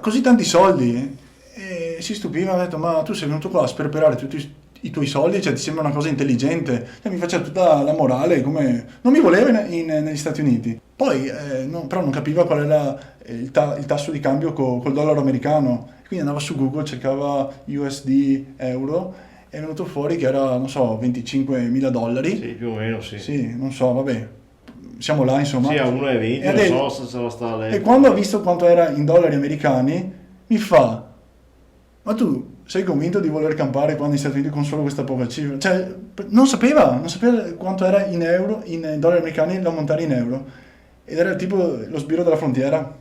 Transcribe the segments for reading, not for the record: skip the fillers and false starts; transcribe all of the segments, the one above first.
così tanti soldi, e si stupiva, ha detto, ma tu sei venuto qua a sperperare tutti i tuoi soldi, cioè ti sembra una cosa intelligente. Cioè, mi faceva tutta la morale, come non mi voleva negli Stati Uniti. Poi però non capiva qual era il tasso di cambio col dollaro americano, quindi andava su Google, cercava USD euro, è venuto fuori che era, non so, 25.000 dollari. Sì, più o meno sì. Sì, non so, vabbè, siamo là insomma. Sì, a 1,20, E adesso- non so se ce la sta a e letto. quando ho visto quanto era in dollari americani, mi fa, ma tu sei convinto di voler campare quando in Stati Uniti con solo questa poca cifra? Cioè, non sapeva quanto era in euro, in dollari americani, l'ammontare in euro. Ed era tipo lo sbirro della frontiera.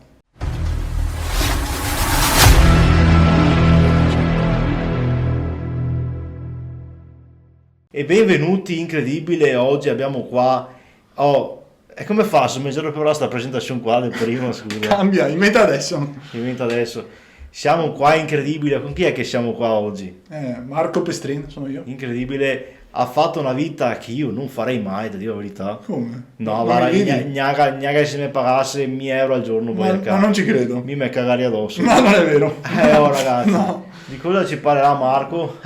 E benvenuti, incredibile, oggi abbiamo qua... Oh, e come fa se mi giro per questa presentazione qua del primo, scusa, Cambia, inventa adesso. mi invento adesso. Siamo qua, incredibile, con chi è che siamo qua oggi? Marco Pestrin, sono io. Incredibile, ha fatto una vita che io non farei mai, da dire la verità. Come? No, Non guarda, mi vedi? gnaga se ne pagasse 1000 euro al giorno, poi a Ma casa. non ci credo. Mi me cagare addosso. No, non è vero. Oh ragazzi, No. di cosa ci parlerà Marco?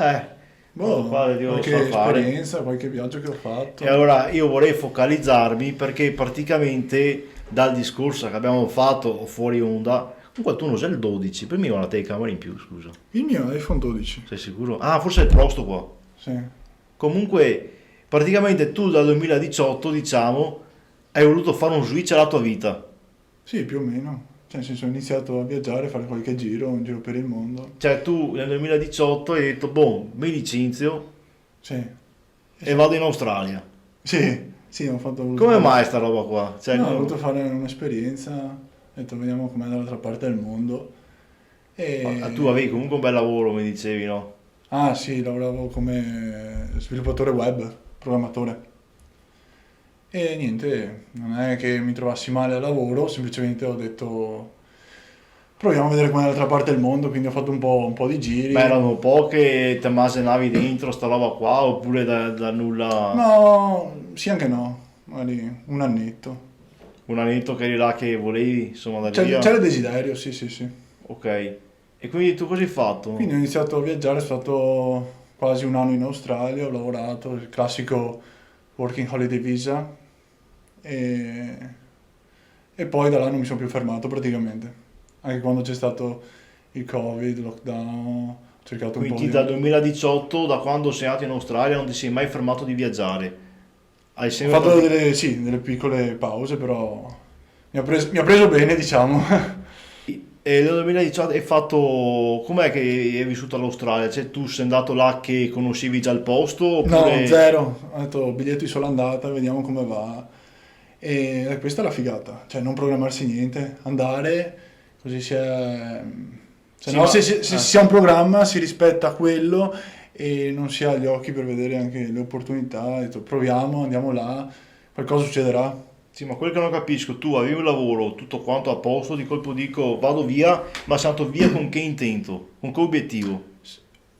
Boh, Qua devo qualche fare. esperienza, qualche viaggio che ho fatto. E allora io vorrei focalizzarmi perché praticamente dal discorso che abbiamo fatto fuori onda, comunque tu non usi il 12, per me ho una telecamera in più, scusa. Il mio è iPhone 12. Sei sicuro? Ah, forse è il Pro sto qua. Sì. Comunque, praticamente tu dal 2018, diciamo, hai voluto fare un switch alla tua vita. Sì, più o meno. Cioè, nel senso, ho iniziato a viaggiare, a fare qualche giro, un giro per il mondo. Cioè tu nel 2018 hai detto, boh, mi licenzio Sì. e vado in Australia. Sì, ho voluto Come fare- mai sta roba qua? Cioè, No, ho voluto fare un'esperienza, ho detto vediamo com'è dall'altra parte del mondo. tu avevi comunque un bel lavoro, mi dicevi, no? Ah sì, lavoravo come sviluppatore web, programmatore. E niente, non è che mi trovassi male al lavoro, semplicemente ho detto proviamo a vedere com'è dall'altra parte del mondo, quindi ho fatto un po' di giri. Ma erano poche, te masenavi dentro sta roba qua oppure da nulla, No, sì anche no, magari un annetto. un annetto che eri là che volevi, insomma, da via? C'era il desiderio, sì, sì, sì. Ok. E quindi tu cosa hai fatto? Quindi ho iniziato a viaggiare, sono stato quasi un anno in Australia, ho lavorato, il classico Working Holiday Visa e, e poi da là non mi sono più fermato praticamente. Anche quando c'è stato il Covid, lockdown, ho cercato un po' Quindi di... dal 2018, da quando sei andato in Australia, non ti sei mai fermato di viaggiare. Hai Ho sempre fatto delle piccole pause, però mi ha preso bene, diciamo. E nel 2018 hai fatto... Com'è che hai vissuto all'Australia? Cioè tu sei andato là che conoscevi già il posto No, oppure... zero. Ho detto biglietto di sola andata, vediamo come va. E questa è la figata, cioè non programmarsi niente, andare, così si è... Se Sì, no, ma- se si ha un programma si rispetta quello e non si ha gli occhi per vedere anche le opportunità. Ho detto proviamo, andiamo là, qualcosa succederà. Sì, ma quel che non capisco, tu avevi un lavoro, tutto quanto a posto, di colpo dico vado via, ma sei andato via con che intento? Con che obiettivo?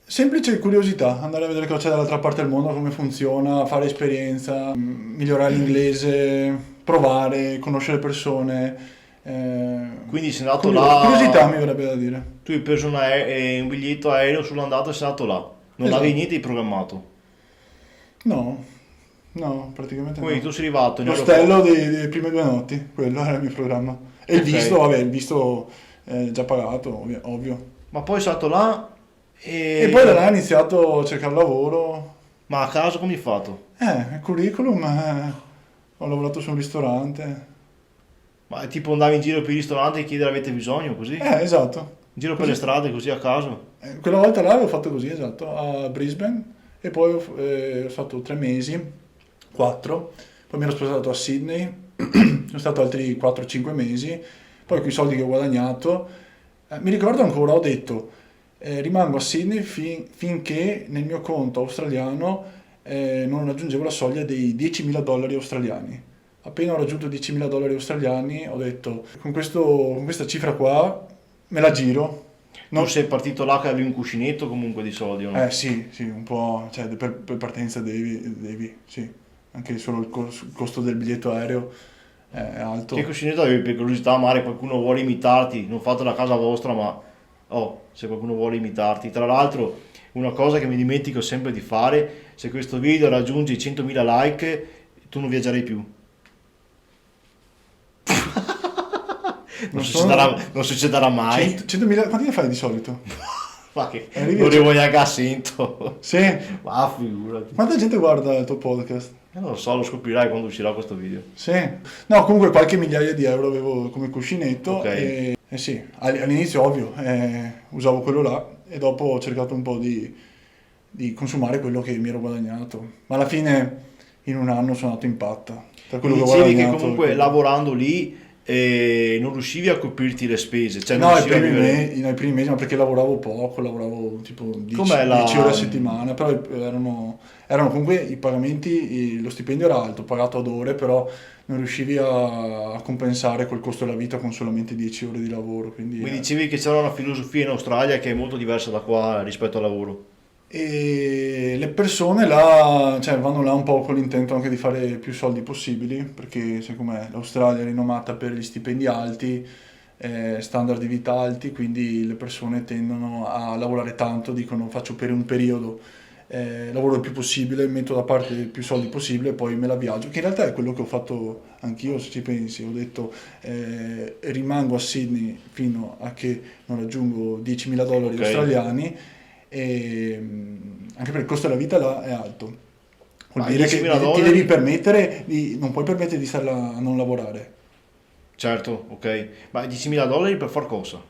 Semplice curiosità, andare a vedere cosa c'è dall'altra parte del mondo, come funziona, fare esperienza, migliorare l'inglese, provare, conoscere persone. Quindi sei andato là, Curiosità mi verrebbe da dire. tu hai preso un biglietto aereo sull'andata e sei andato là. Non Esatto. avevi niente di programmato. No, no, praticamente Quindi no. tu sei arrivato in L'ostello delle prime 2 notti, quello era il mio programma. E il Ok. visto, vabbè, il visto già pagato, ovvio. Ma poi sei stato là e... E poi da là ho iniziato a cercare lavoro. Ma a caso come hai fatto? Il curriculum, ho lavorato su un ristorante. Ma tipo andavi in giro per i ristoranti e chiedere avete bisogno, così? In Esatto. giro per Così. le strade, così a caso? Quella volta là avevo fatto così, esatto, a Brisbane e poi ho fatto 3 mesi, 4, poi mi ero spostato a Sydney, sono stato altri 4-5 mesi, poi con i soldi che ho guadagnato, mi ricordo ancora, ho detto rimango a Sydney finché nel mio conto australiano non raggiungevo la soglia dei 10.000 dollari australiani. Appena ho raggiunto 10.000 dollari australiani ho detto con questa cifra qua me la giro. Non sei partito là che avevi un cuscinetto comunque di soldi, o no? Sì, un po', cioè per partenza devi, sì, anche solo il costo del biglietto aereo è alto. Che cuscinetto avevi per curiosità, magari qualcuno vuole imitarti, non fatelo a casa vostra, ma se qualcuno vuole imitarti. Tra l'altro, una cosa che mi dimentico sempre di fare, se questo video raggiunge i 100.000 like, tu non viaggerai più. Non succederà mai. 100.000, quanti ne fai di solito? Ma che Arrivi non a arrivo neanche a sento. Sì. Ma figurati. Quanta gente guarda il tuo podcast? Non lo so, lo scoprirai quando uscirà questo video. Sì. No, comunque qualche migliaia di euro avevo come cuscinetto. Ok. E sì, all'inizio ovvio, usavo quello là e dopo ho cercato un po' di consumare quello che mi ero guadagnato. Ma alla fine in un anno sono andato in patta. Per quello Mi che ho dicevi che guadagnato. comunque lavorando lì non riuscivi a coprirti le spese, cioè non No, riuscivi a vivere. nei primi mesi, ma perché lavoravo poco, lavoravo tipo 10, Com'è la- 10 ore a settimana, però erano comunque i pagamenti, lo stipendio era alto, pagato ad ore, però non riuscivi a compensare quel costo della vita con solamente 10 ore di lavoro. Quindi, Mi dicevi che c'era una filosofia in Australia che è molto diversa da qua rispetto al lavoro. E le persone là, cioè, vanno là un po' con l'intento anche di fare più soldi possibili, perché sai com'è, l'Australia è rinomata per gli stipendi alti, standard di vita alti, quindi le persone tendono a lavorare tanto, dicono faccio per un periodo, lavoro il più possibile, metto da parte il più soldi possibile e poi me la viaggio, che in realtà è quello che ho fatto anch'io, se ci pensi, ho detto rimango a Sydney fino a che non raggiungo 10.000 dollari Ok. australiani, e anche perché il costo della vita là è alto. Vuol Ma dire che 10.000 ti dollari? devi permettere, non puoi permettere di stare là a non lavorare. Certo, ok. Ma 10.000 dollari per far cosa?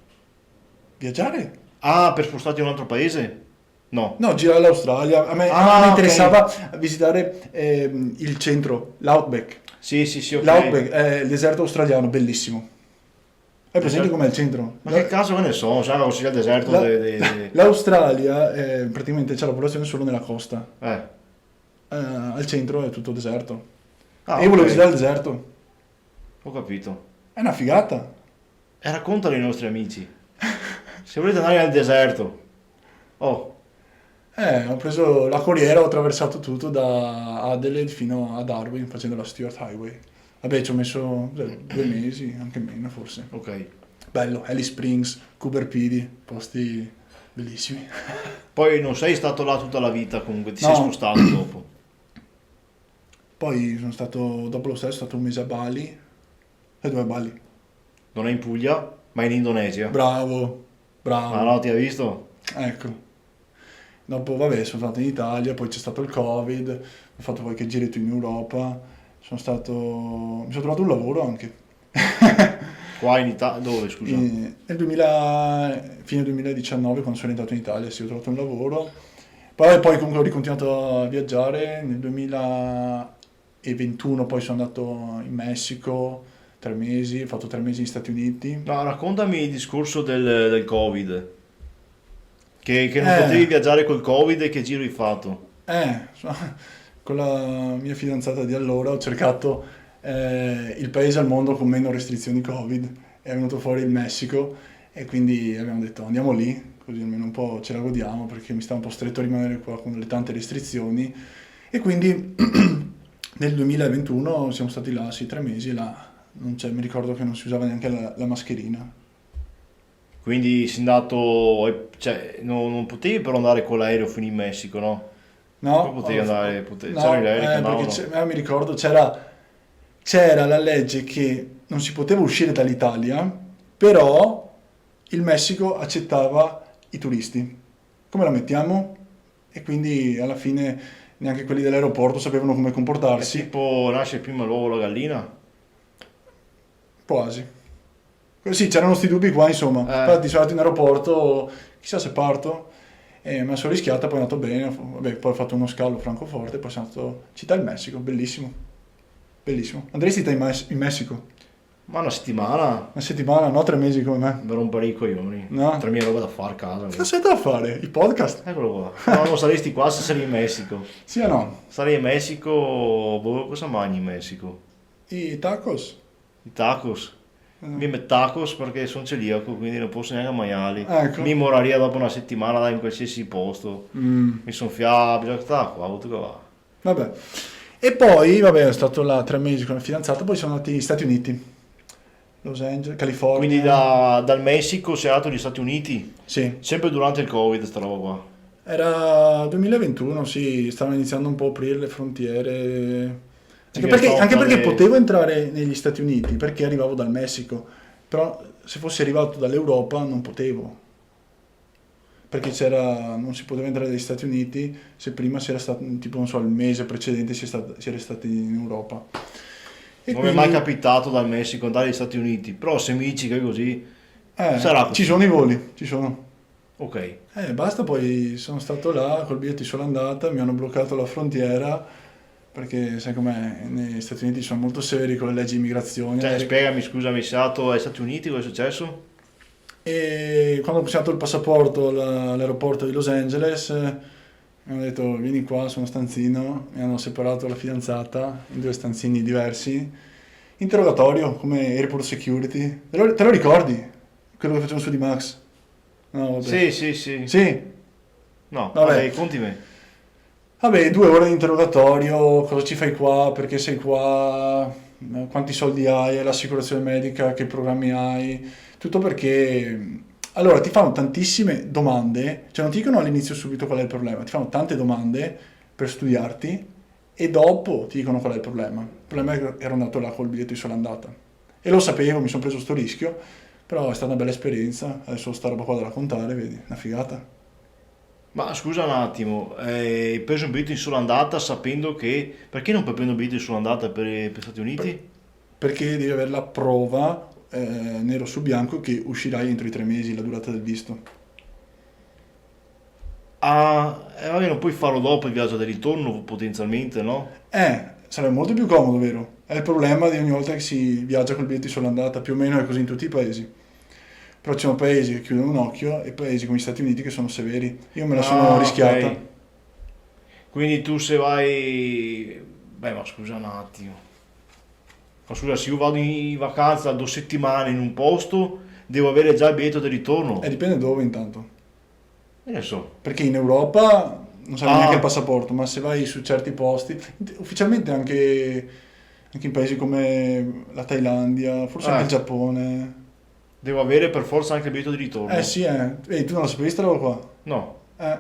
Viaggiare? Ah, per spostarti in un altro paese? No. No, girare l'Australia. A me Ah, mi ok. interessava visitare il centro, l'Outback. Sì, ok. L'Outback è il deserto australiano, bellissimo. Hai presente Deserto- com'è il centro? Ma che cazzo me ne so, sai cosa sia il deserto La- de- L'Australia praticamente c'è la popolazione solo nella costa. Eh. Al centro è tutto deserto. Ah, e io volevo ok. visitare il deserto. Ho capito. È una figata. E raccontalo ai nostri amici. Se volete andare nel deserto. Oh, Ho preso la corriera, ho attraversato tutto da Adelaide fino a Darwin facendo la Stuart Highway. Vabbè, ci ho messo 2 mesi, anche meno forse. ok. Bello, Alice Springs, Cooper Pedy, posti bellissimi. Poi non sei stato là tutta la vita, comunque ti No. sei spostato dopo. Poi sono stato, dopo lo stesso, sono stato un mese a Bali. E dove Bali? Non è in Puglia, ma in Indonesia. Bravo, bravo. Ah no, ti ha visto? Ecco. Dopo, vabbè, sono stato in Italia, poi c'è stato il Covid, ho fatto qualche giretto in Europa, mi sono trovato un lavoro anche. Qua in Italia, dove scusa? Nel fine 2019, quando sono entrato in Italia, sì, ho trovato un lavoro. Poi comunque ho ricontinuato a viaggiare. Nel 2021 poi sono andato in Messico 3 mesi, ho fatto 3 mesi negli Stati Uniti. No, raccontami il discorso del Covid. Che non Eh. potevi viaggiare col Covid e che giro hai fatto? Con la mia fidanzata di allora ho cercato il paese al mondo con meno restrizioni Covid. È venuto fuori il Messico e quindi abbiamo detto andiamo lì, così almeno un po' ce la godiamo perché mi sta un po' stretto a rimanere qua con le tante restrizioni. E quindi nel 2021 siamo stati là, sì, 3 mesi là. Mi ricordo che non si usava neanche la mascherina. Quindi sei andato, cioè non potevi però andare con l'aereo fino in Messico, no? No, Poi potevi andare, no, c'erano gli aerei che perché andavano. mi ricordo c'era la legge che non si poteva uscire dall'Italia, però il Messico accettava i turisti. Come la mettiamo? E quindi alla fine neanche quelli dell'aeroporto sapevano come È comportarsi. tipo nasce prima l'uovo o la gallina? Quasi. Sì, c'erano sti dubbi qua, insomma. Infatti sono andato in aeroporto, chissà se parto, e me la sono rischiata, poi è andato bene. Vabbè, poi ho fatto uno scalo a Francoforte, poi sono andato Città del Messico, bellissimo. Bellissimo. Andresti te in Messico? Ma una settimana? Una settimana, no? 3 mesi come me. Per rompere i coglioni. No. 3.000 roba da fare a casa. Cosa sei da fare? I podcast? Eccolo qua. No, non saresti qua se sarei in Messico. Sì o no? Sarei in Messico, boh, cosa mangi in Messico? I tacos? I tacos. Mi metto tacos perché sono celiaco, quindi non posso neanche mangiarli. Ecco. Mi moriria dopo una settimana da in qualsiasi posto. Mi sono fiato, bisogna stare qua, tutto che va. Vabbè. E poi, vabbè, è stato là 3 mesi con la fidanzata, poi sono andati negli Stati Uniti, Los Angeles, California. Quindi dal Messico sei andato negli Stati Uniti, Sì, sempre durante il Covid, sta roba qua. era 2021, sì, stavano iniziando un po' a aprire le frontiere. Sì, che stavano Anche perché fare- potevo entrare negli Stati Uniti, perché arrivavo dal Messico, però se fossi arrivato dall'Europa non potevo, perché non si poteva entrare negli Stati Uniti se prima si era stato, tipo, non so, il mese precedente si era stati in Europa. E Non mi è mai quindi, capitato dal Messico andare negli Stati Uniti, però se mi dici che è così, sarà ci così. sono i voli, ci sono. Ok. Basta, poi sono stato là col biglietto di sola andata, mi hanno bloccato la frontiera perché sai com'è, negli Stati Uniti sono molto severi con le leggi di immigrazione. Cioè, spiegami, scusami, sei andato agli Stati Uniti, cosa è successo? E quando ho consegnato il passaporto all'aeroporto di Los Angeles, mi hanno detto vieni qua su uno stanzino, mi hanno separato la fidanzata in 2 stanzini diversi. Interrogatorio come airport security. Te lo ricordi? Quello che facevano su di Max? No, vabbè. Sì, sì, sì. Sì, No, vabbè. vabbè, conti me. Vabbè, 2 ore di interrogatorio, cosa ci fai qua, perché sei qua, quanti soldi hai, l'assicurazione medica, che programmi hai, tutto perché... Allora, ti fanno tantissime domande, cioè non ti dicono all'inizio subito qual è il problema, ti fanno tante domande per studiarti e dopo ti dicono qual è il problema. Il problema è che ero andato là col biglietto di sola andata. E lo sapevo, mi sono preso sto rischio, però è stata una bella esperienza, adesso sta roba qua da raccontare, vedi, una figata. Ma scusa un attimo, hai preso un biglietto in sola andata sapendo che... Perché non puoi prendere un biglietto in sola andata per gli Stati Uniti? Perché devi avere la prova nero su bianco che uscirai entro i 3 mesi, la durata del visto. Ah, vabbè, non puoi farlo dopo il viaggio del ritorno potenzialmente, no? Sarebbe molto più comodo, vero? È il problema di ogni volta che si viaggia col biglietto di sola andata, più o meno è così in tutti i paesi. Però ci sono paesi che chiudono un occhio e paesi come gli Stati Uniti che sono severi. Io me la sono Ah, rischiata. ok. Quindi tu se vai... Beh, ma scusa un attimo. Ma scusa, se io vado in vacanza 2 settimane in un posto, devo avere già il biglietto del ritorno. E dipende dove intanto. E ne so. Perché in Europa non serve neanche il Ah, passaporto, ma se vai su certi posti, ufficialmente anche in paesi come la Thailandia, forse anche il eh, Giappone. devo avere per forza anche il biglietto di ritorno. Sì, Vedi, tu non la sapevi sta roba qua? No, Eh,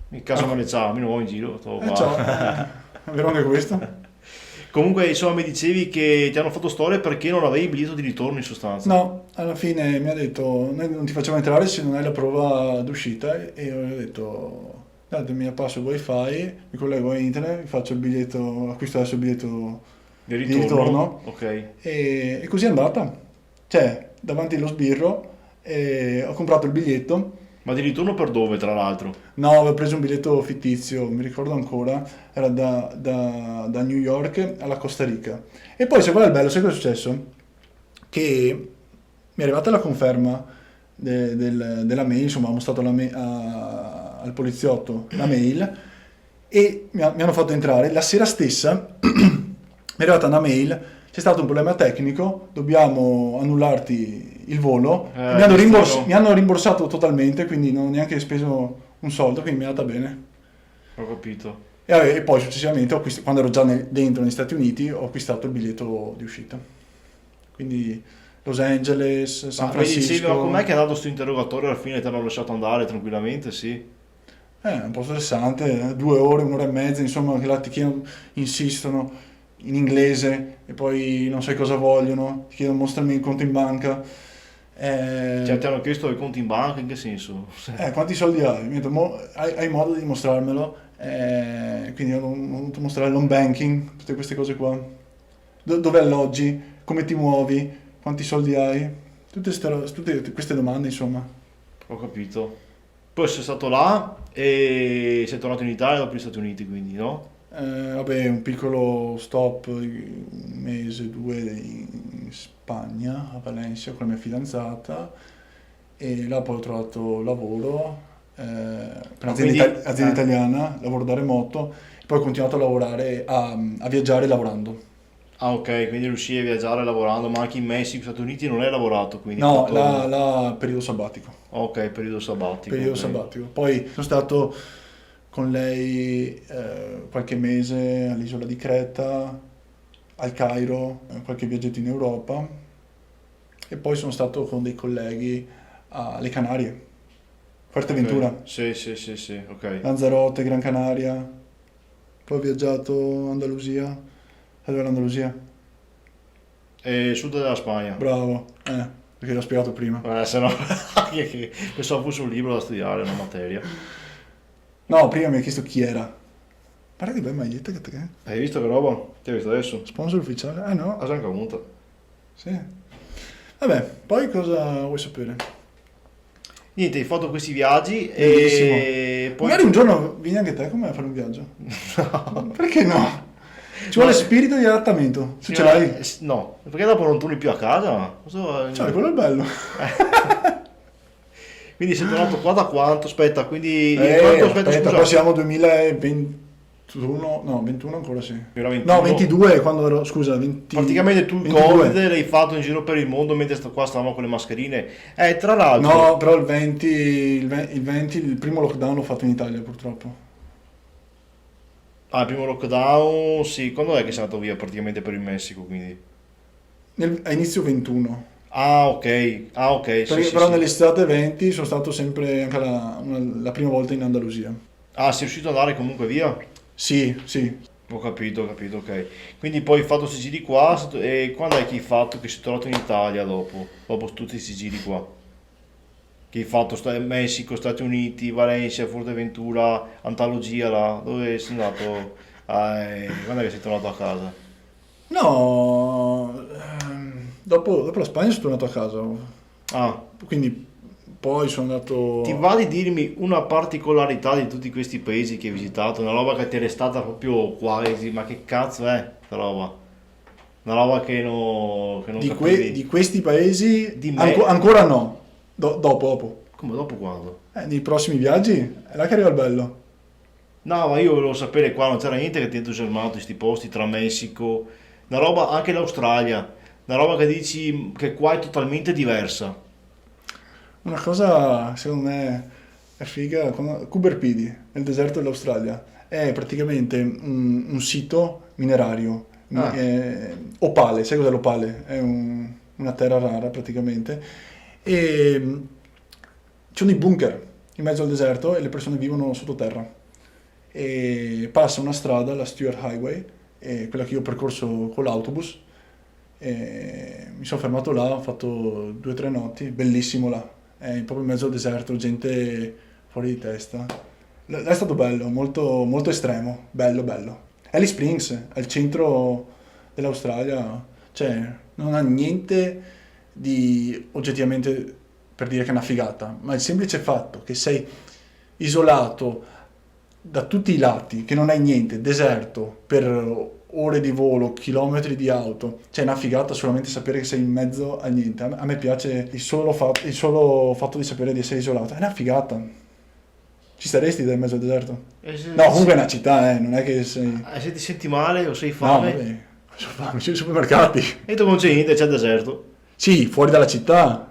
in caso me ne c'ha, mi vuoi in giro, sto ciao. qua. È vero anche questo? Comunque, insomma, mi dicevi che ti hanno fatto storia perché non avevi il biglietto di ritorno in sostanza. No, alla fine mi ha detto, noi non ti facciamo entrare se non hai la prova d'uscita e io gli ho detto, datemi la password wifi, mi collego a internet, mi faccio il biglietto, acquisto adesso il biglietto Di di ritorno Ok. e così è andata. Cioè, davanti allo sbirro ho comprato il biglietto. Ma di ritorno per dove, tra l'altro? No, avevo preso un biglietto fittizio, mi ricordo ancora, era da New York alla Costa Rica. E poi, se vuoi il bello, sai cosa è successo? Che mi è arrivata la conferma della mail, insomma, ho mostrato al poliziotto la mail e mi hanno fatto entrare. La sera stessa mi è arrivata una mail, c'è stato un problema tecnico, dobbiamo annullarti il volo. Destino. Mi hanno rimborsato totalmente, quindi non ho neanche speso un soldo, quindi mi è andata bene. Ho capito. E poi successivamente, quando ero già dentro negli Stati Uniti, ho acquistato il biglietto di uscita. Quindi Los Angeles, San Ma mi dicevi, ma Francisco. com'è che è andato questo interrogatorio alla fine ti hanno lasciato andare tranquillamente? Sì. È un po' stressante, 2 ore, un'ora e mezza, insomma, che là ti chiedono, insistono in inglese e poi non sai cosa vogliono, ti chiedono mostrami il conto in banca. Cioè, ti hanno chiesto i conti in banca, in che senso? Quanti soldi hai? Mi ha detto, hai modo di dimostrarmelo? Quindi ho dovuto mostrare l'home banking, tutte queste cose qua. Dove alloggi? Come ti muovi? Quanti soldi hai? Tutte queste domande, insomma. Ho capito. Poi sei stato là e sei tornato in Italia dopo gli Stati Uniti, quindi, no? Vabbè, un piccolo stop, un mese, 2 in Spagna, a Valencia, con la mia fidanzata. E là poi ho trovato lavoro per Quindi, azienda italiana, lavoro da remoto. E poi ho continuato a lavorare, a viaggiare lavorando. ok, quindi riuscivi a viaggiare lavorando, ma anche in Messico, Stati Uniti non hai lavorato, quindi hai No, fatto... là periodo sabbatico. Ok, periodo sabbatico. Periodo Ok. sabbatico. Poi sono stato con lei qualche mese all'isola di Creta, al Cairo, qualche viaggetto in Europa e poi sono stato con dei colleghi alle Canarie, Fuerteventura, Ok. Sì, ok. Lanzarote, Gran Canaria, poi ho viaggiato Andalusia, allora l'Andalusia, E sud della Spagna. bravo, perché l'ho spiegato prima. Se no, che pensavo fosse un libro da studiare, una materia. No, prima mi ha chiesto chi era. Guarda che bella maglietta che te. Hai visto che roba? Ti hai visto adesso? Sponsor ufficiale? No, Ah, già anche avuta. sì. Vabbè, poi cosa vuoi sapere? Niente, hai fatto questi viaggi Bellissimo. e poi... Magari un giorno vieni anche te con me a fare un viaggio. Perché no? Ci vuole spirito di adattamento. Tu ce l'hai? No, perché dopo non torni più a casa. Cioè, quello è bello. Quindi sei tornato qua da quanto? Aspetta, quindi... quanto, Aspetta, scusa. poi siamo 2021, no, 21 ancora sì. Era 21. No, 22 quando ero, scusa, 20... Praticamente tu il 22. Covid l'hai fatto in giro per il mondo mentre qua stavamo con le mascherine. Tra l'altro... No, però il primo lockdown l'ho fatto in Italia purtroppo. Ah, il primo lockdown, sì. Quando è che sei andato via praticamente per il Messico, quindi? A inizio 21. Ah, ok. Sì, sì, Però sì. nell'estate 20 sono stato sempre anche la prima volta in Andalusia. Ah, sei riuscito ad andare comunque via? Sì, sì. Ho capito, ok. Quindi poi hai fatto questi giri qua e quando è che hai fatto che sei tornato in Italia dopo tutti questi giri qua? Che hai fatto Messico, Stati Uniti, Valencia, Fuerteventura, Andalusia là, dove sei andato? Quando è che sei tornato a casa? No, dopo la Spagna sono tornato a casa, Ah, quindi poi sono ti andato... va di dirmi una particolarità di tutti questi paesi che hai visitato? Una roba che ti è restata proprio qua e dici, ma che cazzo è questa roba? Una roba che non capivi. Di questi paesi Di me? ancora no, dopo. Come dopo quando? Nei prossimi viaggi è là che arriva il bello. No, ma io volevo sapere qua, non c'era niente che ti ha entusiasmato questi posti tra Messico, una roba, anche l'Australia, una roba che dici che qua è totalmente diversa. Una cosa, secondo me, è figa, Cooper Pedy, nel deserto dell'Australia, è praticamente un sito minerario, Ah, opale, sai cos'è l'opale? È una terra rara praticamente, e ci sono dei bunker in mezzo al deserto e le persone vivono sottoterra. E passa una strada, la Stuart Highway, quella che io ho percorso con l'autobus, e mi sono fermato là, ho fatto 2 o 3 notti, bellissimo là, è proprio in mezzo al deserto, gente fuori di testa. È stato bello, molto, molto estremo, bello. Alice Springs, è il centro dell'Australia, cioè non ha niente di oggettivamente per dire che è una figata, ma il semplice fatto che sei isolato da tutti i lati, che non hai niente, deserto, per ore di volo, chilometri di auto, cioè è una figata solamente sapere che sei in mezzo a niente. A me piace il solo fatto di sapere di essere isolato, è una figata. Ci staresti in mezzo al deserto? e No, comunque è una città, non è che sei... se ti senti male o sei No, fame, vabbè, c'ho fame, c'è i supermercati. e tu non c'è niente, c'è il deserto. Sì, fuori dalla città.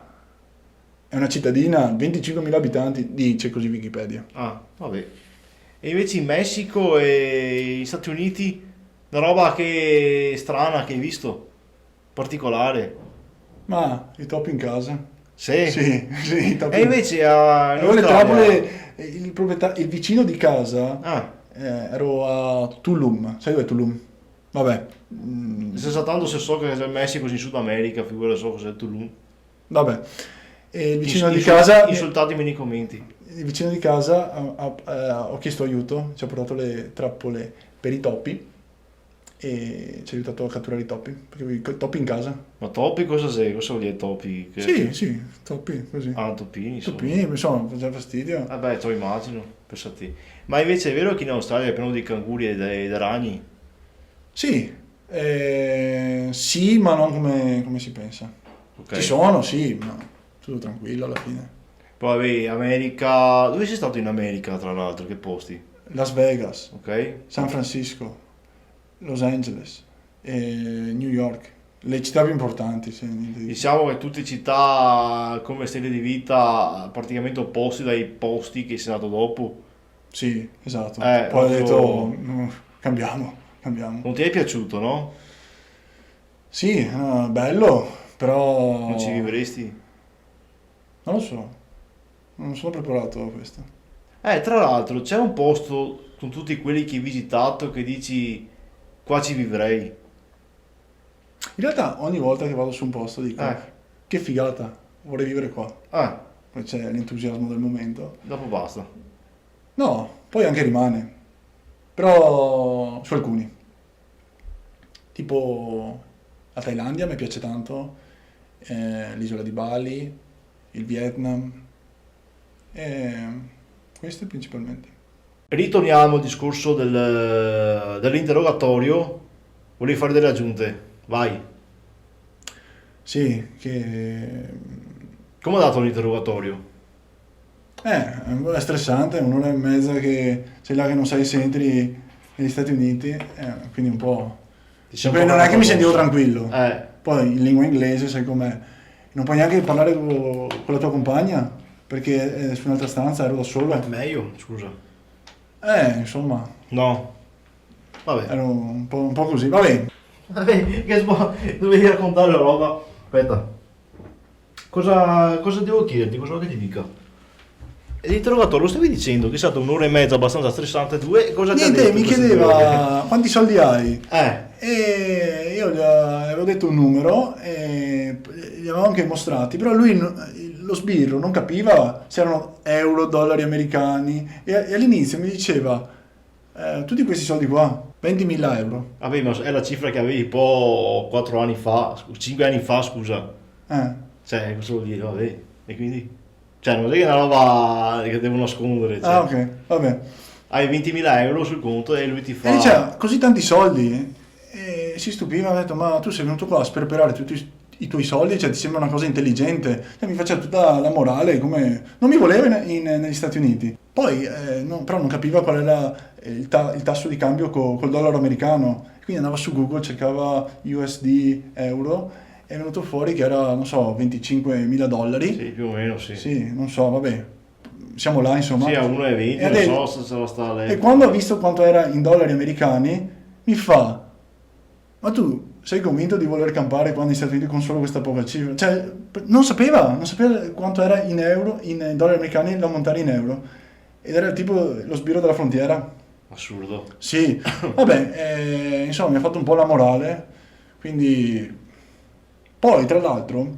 È una cittadina, 25.000 abitanti, dice così Wikipedia. Ah, vabbè. E invece in Messico e gli Stati Uniti, una roba che strana che hai visto, particolare. Ma i topi in casa? Sì. Sì, i topi. E invece in Avevo le Australia... trappole, il vicino di casa, Ah, ero a Tulum, sai dove è Tulum? Vabbè, sto saltando se so che c'è il Messico in Sud America, figura so cos'è il Tulum. vabbè. E il vicino di Insul- casa, Insultatemi nei commenti. il vicino di casa ho chiesto aiuto, ci ha portato le trappole per i topi e ci ha aiutato a catturare i topi, perché avevo i topi in casa. Ma topi cosa sei? Cosa vuol dire topi? Sì, topi, così. Ah, topini sono. Topini, insomma, fa già fastidio. Vabbè, te lo immagino, pensati. Ma invece è vero che in Australia è pieno di canguri e dei ragni? Sì, sì, ma non come si pensa. Ok. Ci sono, sì, ma tutto tranquillo alla fine. Poi vabbè, America... Dove sei stato in America, tra l'altro? Che posti? Las Vegas, Ok? San Francisco, Los Angeles, New York, le città più importanti, sì, niente di- Diciamo che tutte città come stile di vita praticamente opposti dai posti che sei andato dopo. Sì, esatto. Poi ho proprio- detto, cambiamo. Non ti è piaciuto, no? Sì, bello, però Non ci vivresti? non lo so, non sono preparato a questo. Tra l'altro c'è un posto con tutti quelli che hai visitato che dici qua ci vivrei. In realtà ogni volta che vado su un posto dico, Eh, che figata, vorrei vivere qua. eh, Poi c'è l'entusiasmo del momento. dopo basta. No, poi anche rimane, però su alcuni. Tipo la Thailandia mi piace tanto, l'isola di Bali, il Vietnam, e queste principalmente. Ritorniamo al discorso dell'interrogatorio. Volevi fare delle aggiunte? Vai. Sì, che Come è dato l'interrogatorio? è stressante, un'ora e mezza che sei là che non sai se entri negli Stati Uniti, quindi un po'. Ti sei un Poi po' non è che mi sentivo cagato tranquillo. addosso. Poi in lingua inglese, sai com'è, non puoi neanche parlare con la tua compagna perché su un'altra stanza ero da solo. Meglio, scusa. Insomma, No. Vabbè. ero un po' così. Vabbè, Dovevi raccontare la roba. Aspetta. Cosa devo chiederti? Cosa vuoi che ti dica? L'interrogatorio, lo stavi dicendo che è stata un'ora e mezza abbastanza stressante. Due, cosa ti ha niente, detto mi in queste 2 ore? chiedeva quanti soldi hai. Eh, E io gli avevo detto un numero e gli avevo anche mostrati, però lui, lo sbirro, non capiva se erano euro, dollari americani e all'inizio mi diceva, tutti questi soldi qua, 20.000 euro. vabbè, ma è la cifra che avevi un po' 4 anni fa, 5 anni fa, scusa. Eh. Cioè, cosa vuol dire? Vabbè. E quindi? Cioè, non è che è una roba che devo nascondere. Cioè. Ah, ok, vabbè. Hai 20.000 euro sul conto e lui ti E fa... diceva, così tanti soldi? E si stupiva, ha detto, ma tu sei venuto qua a sperperare tutti i tuoi soldi, cioè ti sembra una cosa intelligente? E mi faceva tutta la morale, come. Non mi voleva negli Stati Uniti. Poi, però non capiva qual era il tasso di cambio col dollaro americano. Quindi andava su Google, cercava USD euro, è venuto fuori che era, non so, 25.000 dollari. Sì, più o meno, sì. Sì, non so, vabbè, siamo là insomma. Sì, a 1,20, E ha non detto- so se ce la sta a E letto. quando ha visto quanto era in dollari americani, mi fa, ma tu sei convinto di voler campare qua negli Stati Uniti con solo questa poca cifra? Cioè, non sapeva quanto era in euro, in dollari americani, l'ammontare in euro. Ed era tipo lo sbirro della frontiera. Assurdo. Sì, vabbè, insomma mi ha fatto un po' la morale, quindi. Poi, tra l'altro,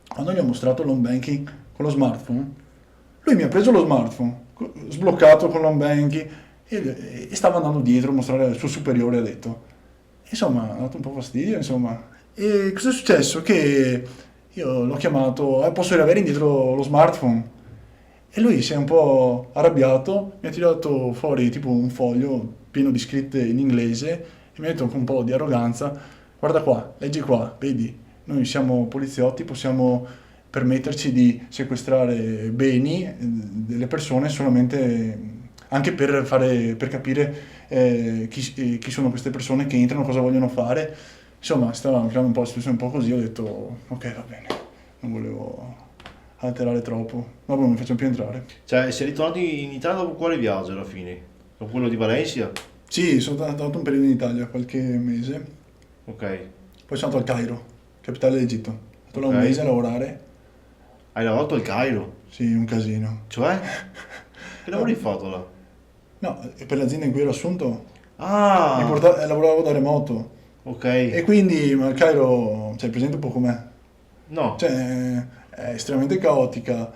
quando gli ho mostrato l'home banking con lo smartphone, lui mi ha preso lo smartphone, sbloccato con l'home banking, e stava andando dietro a mostrare al suo superiore, ha detto. Insomma, ha dato un po' fastidio, insomma. E cosa è successo? Che io l'ho chiamato, posso riavere indietro lo smartphone? E lui si è un po' arrabbiato, mi ha tirato fuori tipo un foglio pieno di scritte in inglese e mi ha detto con un po' di arroganza, guarda qua, leggi qua, vedi, noi siamo poliziotti, possiamo permetterci di sequestrare beni delle persone solamente anche per capire chi sono queste persone che entrano, cosa vogliono fare. Insomma, stava creando un po' la situazione un po' così, ho detto ok, va bene, non volevo alterare troppo, dopo non mi faccio più entrare. Cioè, sei ritornato in Italia dopo quale viaggio alla fine? Dopo quello di Valencia? Sì, sono stato un periodo in Italia, qualche mese, Ok. poi sono andato al Cairo, capitale d'Egitto. Sono stato là un Ok. mese a lavorare, Hai lavorato al Cairo? sì, un casino. Cioè? Che lavoro hai fatto là? No, e per l'azienda in cui ero assunto Ah, lavoravo da remoto ok. e quindi ma il Cairo, cioè, presente un po' com'è? No, Cioè, è estremamente caotica,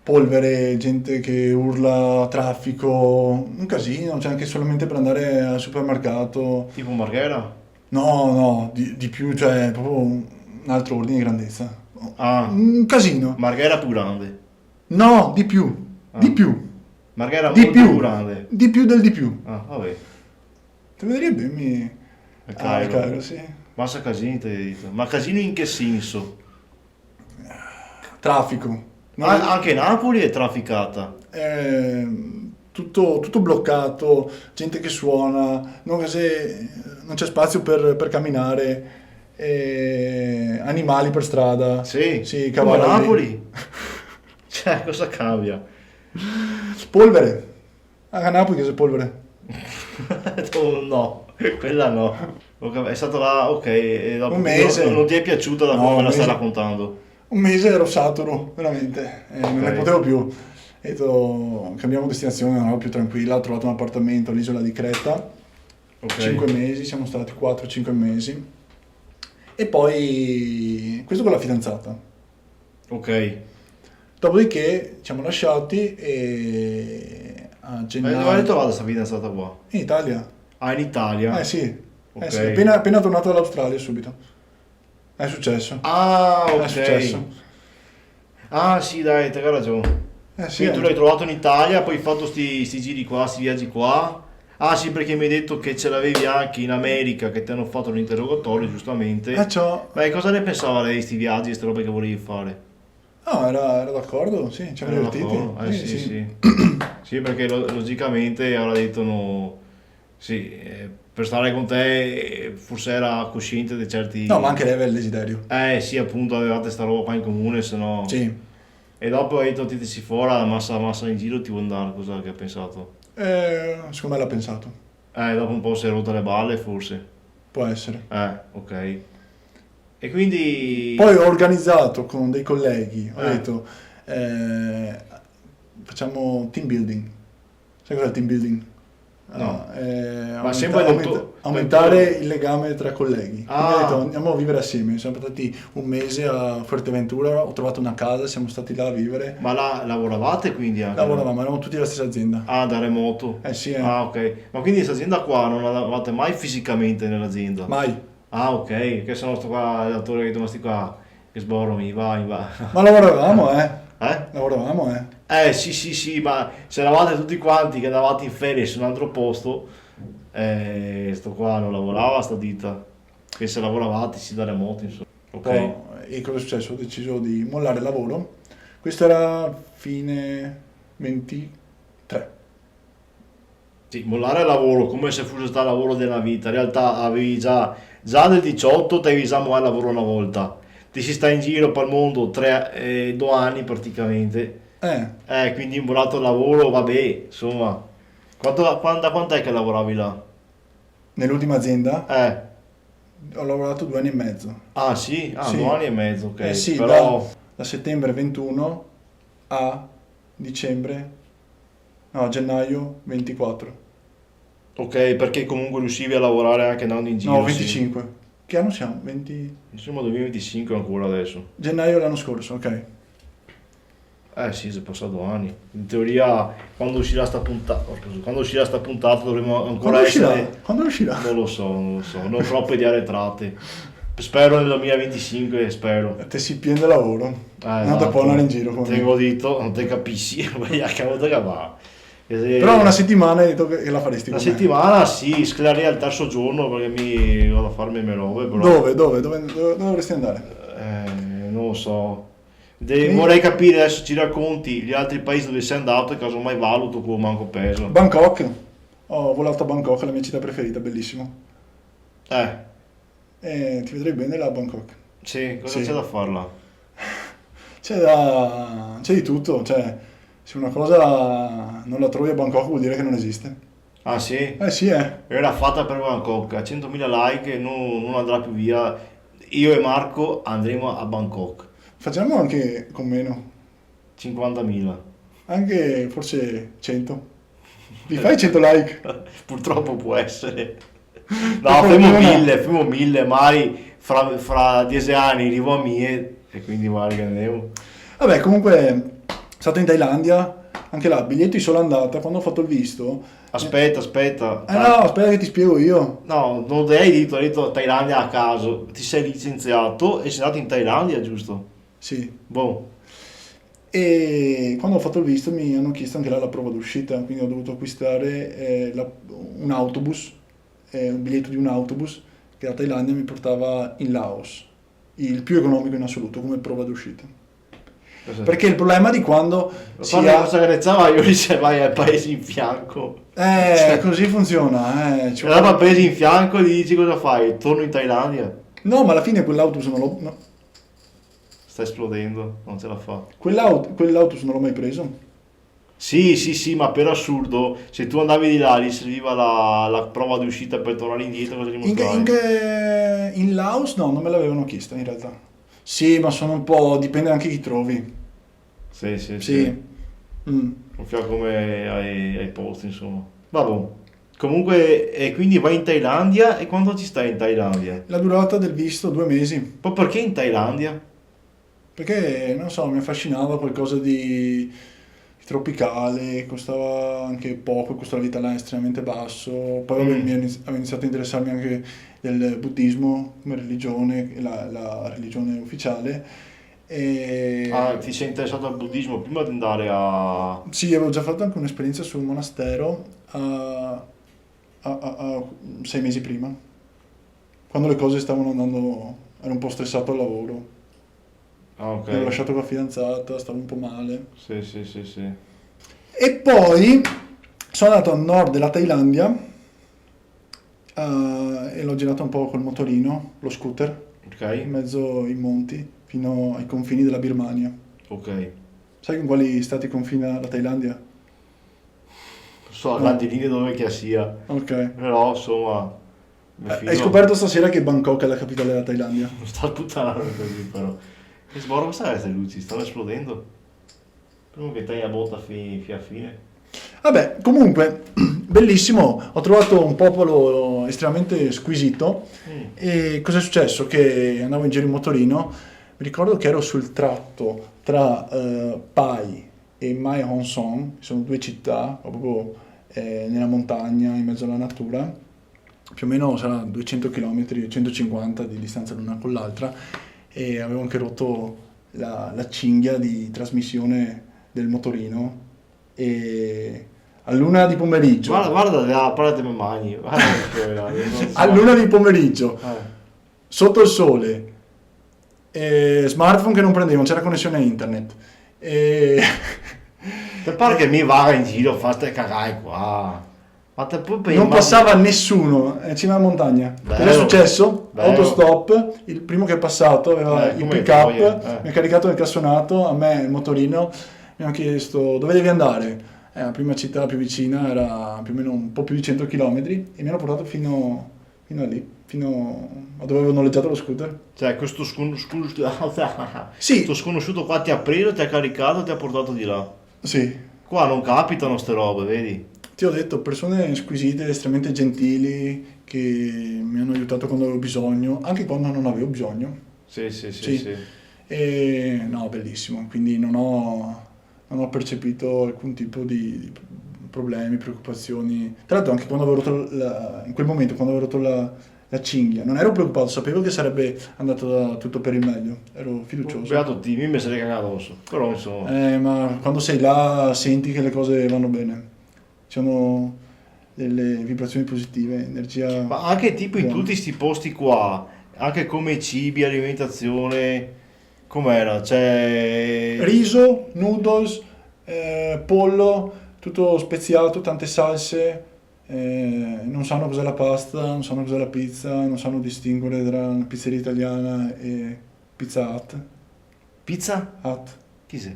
polvere, gente che urla, traffico, un casino, cioè anche solamente per andare al supermercato. tipo Marghera? No, di più, cioè proprio un altro ordine di grandezza. Ah, Un casino. Marghera più grande. No, di più, di Ah. più, Marghera di molto più più, grande. di più del di più. Ah, vabbè. Ti vedrebbe mi. Al Al Cairo. Cairo, sì. Massa casini ti hai detto. Ma casino in che senso? Traffico. No, Anche Napoli è trafficata. tutto bloccato, gente che suona, non c'è spazio per camminare, animali per strada, Sì, sì, come cavalli, Napoli. Cioè, cosa cambia? polvere, A Napoli che se polvere. No, quella no. È stato là, ok, e dopo Un mese. non ti è piaciuta da No, come me un la stai mese. raccontando? Un mese ero saturo, veramente, non ne Ok. potevo più. Ho detto, cambiamo destinazione, non ero più tranquilla, ho trovato un appartamento all'isola di Creta, Ok. 5 mesi, siamo stati 4-5 mesi. E poi, questo con la fidanzata. Ok. Dopodiché ci siamo lasciati e a Dove gennaio... hai trovato questa fidanzata qua? In Italia. Ah, in Italia? Eh sì, Ok. sì, appena tornato dall'Australia subito. È successo. Ah, È ok. successo. Ah, sì, dai, te hai ragione. Sì, Quindi tu l'hai trovato in Italia, poi hai fatto sti giri qua, sti viaggi qua. Ah, sì, perché mi hai detto che ce l'avevi anche in America, che ti hanno fatto l'interrogatorio, giustamente. ciò... Ma cosa ne pensava lei di sti viaggi, queste robe che volevi fare? No, era d'accordo, sì, ci siamo Era divertiti. d'accordo? Sì, Sì, sì. sì. Sì, perché logicamente avrà detto no. Sì, per stare con te forse era cosciente di certi... No, ma anche lei aveva il desiderio. Sì, appunto, avevate sta roba qua in comune, se no... Sì. E dopo hai detto, ti si fuori, la massa in giro, ti vuoi andare, cosa che ha pensato? Secondo me l'ha pensato. Dopo un po' si è rotta le balle, forse. Può essere. Ok. E quindi... Poi ho organizzato con dei colleghi, ho Eh. detto, facciamo team building. Sai cos'è il team building? No. Ma Aumenta- sempre detto... aumentare il legame tra colleghi. Quindi ho detto Ah, andiamo a vivere assieme. Siamo stati un mese a Fuerteventura, ho trovato una casa, siamo stati là a vivere. ma là lavoravate quindi anche? Lavoravamo, eravamo tutti nella stessa azienda. Ah, da remoto. Sì, Ah, ok. Ma quindi questa azienda qua non lavoravate mai fisicamente nell'azienda? mai. Ah, ok. Che sono sto qua, l'attore che rimasti qua, che sborromi, vai, va. Ma lavoravamo, eh. Eh? Lavoravamo, eh. Sì, sì, sì, ma se eravate tutti quanti che andavate in ferie su un altro posto, sto qua non lavorava sta ditta. Che se lavoravate si da remoto, insomma. Ok. E cosa è successo? Ho deciso di mollare il lavoro. Questo era fine 23. Sì, mollare il lavoro come se fosse stato il lavoro della vita. In realtà avevi già nel 18 ti avevi già mollato il lavoro una volta. Ti si sta in giro per il mondo 2 anni praticamente. Quindi mollato il lavoro, vabbè, insomma. Da quant'è che lavoravi là? Nell'ultima azienda Eh. ho lavorato 2 anni e mezzo. Ah sì? Ah, Sì. 2 anni e mezzo, ok. Sì, Però... da settembre 21 a dicembre, no, gennaio 24. Ok, perché comunque riuscivi a lavorare anche andando in giro, No, sì. 25. Che anno siamo? 20... Insomma, 2025 ancora adesso. Gennaio l'anno scorso, ok. Sì, sono passati 2 anni. In teoria, quando uscirà sta puntata dovremo ancora Quando uscirà? essere... Quando uscirà? Non lo so, non ho troppe idee arretrate. Spero nel 2025, spero. Te si piende lavoro. Non te Esatto. può andare in giro come me. Tengo dito, non te capisci, ma che volta che va. Però una settimana hai detto che la faresti Una con me. settimana sì, sclererei al terzo giorno perché mi vado a farmi le mie robe, però... Dove dovresti andare? Non lo so. Sì. Vorrei capire adesso ci racconti gli altri paesi dove sei andato e casomai valuto come manco peso. Bangkok. Ho volato a Bangkok, la mia città preferita, bellissimo. Eh, Ti vedrei bene là a Bangkok. sì, cosa Sì. c'è da farla? C'è di tutto, cioè, se una cosa non la trovi a Bangkok vuol dire che non esiste. Ah sì? Sì, Era fatta per Bangkok, a 100.000 like non andrà più via. Io e Marco andremo a Bangkok. Facciamo anche con meno, 50.000. anche forse 100. Vi fai 100 like? Purtroppo può essere. No, Poi famo non è. 1000, magari fra 10 anni arrivo a mie e quindi magari che andiamo. Vabbè, comunque, stato in Thailandia, anche là, biglietti solo andata, quando ho fatto il visto... Aspetta. no, aspetta che ti spiego io. No, non te hai detto Thailandia a caso. Ti sei licenziato e sei andato in Thailandia, giusto? Sì. Boh. E quando ho fatto il visto mi hanno chiesto anche là la prova d'uscita, quindi ho dovuto acquistare un autobus, un biglietto di un autobus che da Thailandia mi portava in Laos, il più economico in assoluto come prova d'uscita. Perché il problema di quando si Quando ha... cosa carezzava io dice vai al paese in fianco. così funziona. Ci Allora vuole- al paese in fianco e gli dici cosa fai? Torno in Thailandia? No, ma alla fine quell'autobus non l'ho... no, Sta esplodendo, non ce la fa. quell'autobus non l'ho mai preso. Sì, sì, sì, ma per assurdo, se tu andavi di là, gli serviva la prova di uscita per tornare indietro, cosa gli mostravi? In Laos no, non me l'avevano chiesta in realtà. Sì, ma sono un po', dipende anche chi trovi. Sì, sì, sì. Sì. Mm. Non so come ai posti, insomma. Vabbè. Comunque, e quindi vai in Thailandia e quando ci stai in Thailandia? La durata del visto 2 mesi. Poi perché in Thailandia? Perché, non so, mi affascinava qualcosa di tropicale, costava anche poco, il costo della vita là è estremamente basso. Poi vabbè, Mm. avevo iniziato a interessarmi anche del buddismo come religione, la religione ufficiale. Ah, E ti sei interessato al buddismo prima di andare a... sì, avevo già fatto anche un'esperienza su un monastero a 6 mesi prima, quando le cose stavano andando, ero un po' stressato al lavoro, Ah, ok. mi ero lasciato con la fidanzata, stavo un po' male. Sì, sì, sì, sì. E poi sono andato a nord della Thailandia e l'ho girato un po' col motorino, lo scooter, Ok, in mezzo ai monti, fino ai confini della Birmania. ok. Sai con quali stati confina la Thailandia? Non so a grandi No, linee dove che sia, ok. però insomma, mi Hai fido. scoperto stasera che Bangkok è la capitale della Thailandia? Non sta puttana così però. Che sborro, questa queste luci? Stanno esplodendo. Prima che taglia botta a fine. Vabbè, comunque, bellissimo, ho trovato un popolo estremamente squisito Mm, e cosa è successo? Che andavo in giro in motorino, mi ricordo che ero sul tratto tra Pai e Mae Hong Son, che sono due città proprio nella montagna, in mezzo alla natura, più o meno sarà 200 km, 150 di distanza l'una con l'altra e avevo anche rotto la cinghia di trasmissione del motorino e all'una di pomeriggio, Guarda, guarda, la parola te me magni. Guarda non so. all'una di pomeriggio, sotto il sole, smartphone che non prendeva, non c'era connessione a internet. E... Te pare che mi vada in giro, fate cagare qua. Ma te poi Non passava nessuno in cima alla montagna. Cosa è Bello, successo? bello. Autostop, il primo che è passato aveva il Come pick troia, up, mi ha caricato nel cassonato, a me il motorino, mi ha chiesto dove devi andare. La prima città più vicina era più o meno un po' più di 100 km e mi hanno portato fino a lì, fino a dove avevo noleggiato lo scooter. Cioè, questo sconosciuto, Sì, questo sconosciuto qua ti ha preso, ti ha caricato e ti ha portato di là. sì, Qua non capitano ste robe, vedi? ti ho detto, persone squisite, estremamente gentili, che mi hanno aiutato quando avevo bisogno, anche quando non avevo bisogno. Sì, sì, sì, Sì, sì. e no, bellissimo, quindi non ho percepito alcun tipo di problemi, preoccupazioni. Tra l'altro anche quando avevo rotto in quel momento, quando avevo rotto la cinghia, non ero preoccupato, sapevo che sarebbe andato tutto per il meglio, ero fiducioso. Beato te, mi sarei cagato addosso. Però insomma, Ma quando sei là senti che le cose vanno bene, ci sono delle vibrazioni positive, energia ma anche tipo in buona. tutti sti posti qua, anche come cibi, alimentazione, com'era? Cioè, Riso, noodles, pollo, tutto speziato, tante salse, non sanno cos'è la pasta, non sanno cos'è la pizza, non sanno distinguere tra una pizzeria italiana e Pizza Hut. pizza? Hut. Chi sei?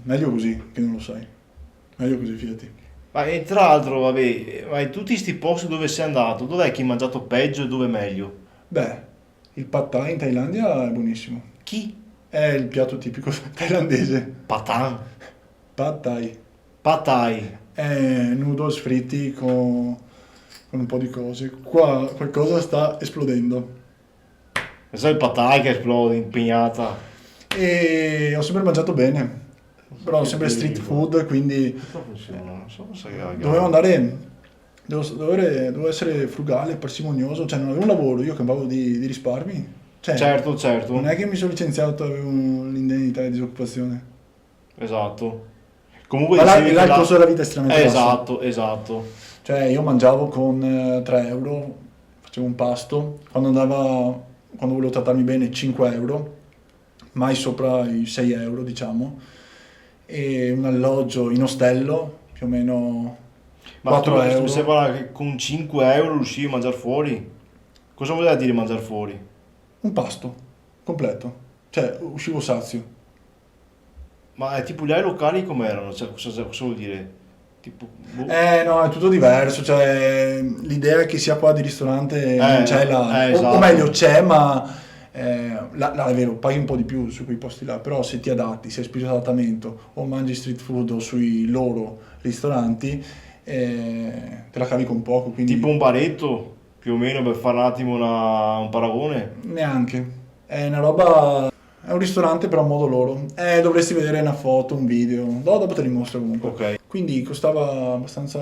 Meglio così che non lo sai. Meglio così, fidati. Ma e tra l'altro, vabbè, ma in tutti sti posti dove sei andato, dov'è che hai mangiato peggio e dove meglio? Beh, il pad thai in Thailandia è buonissimo. Chi? È il piatto tipico thailandese. Patan? Pad thai. Pad Thai. Noodles fritti con un po' di cose. Qua qualcosa sta esplodendo. Sai il Pad Thai che esplode, impegnata. E ho sempre mangiato bene, però sempre street food, quindi Come funziona? Non so cosa che dovevo andare, dovevo essere frugale, parsimonioso, cioè non avevo un lavoro, io campavo di risparmi, cioè Certo, certo. non è che mi sono licenziato, avevo l'indennità di disoccupazione. Esatto. Comunque Ma là, dicevi là che il costo della vita è estremamente basso. Esatto, esatto. Cioè io mangiavo con 3 euro, facevo un pasto, quando volevo trattarmi bene 5 euro, mai sopra i 6 euro diciamo, e un alloggio in ostello più o meno Ma 4 mi euro, sembra che con 5 euro riuscivi a mangiare fuori? Cosa voleva dire mangiare fuori? un pasto completo, cioè uscivo sazio. Ma tipo gli locali com'erano? Cioè, cosa vuol dire? Tipo, boh. No, è tutto diverso, cioè l'idea che sia qua di ristorante non c'è là, o Esatto. meglio c'è, ma là è vero, paghi un po' di più su quei posti là, però se ti adatti, se hai spinto adattamento o mangi street food o sui loro ristoranti, te la cavi con poco, quindi Tipo un baretto, più o meno, per fare un attimo un paragone. neanche. È una roba, è un ristorante però a modo loro. Dovresti vedere una foto, un video, dopo te li mostro comunque. Ok. Quindi costava abbastanza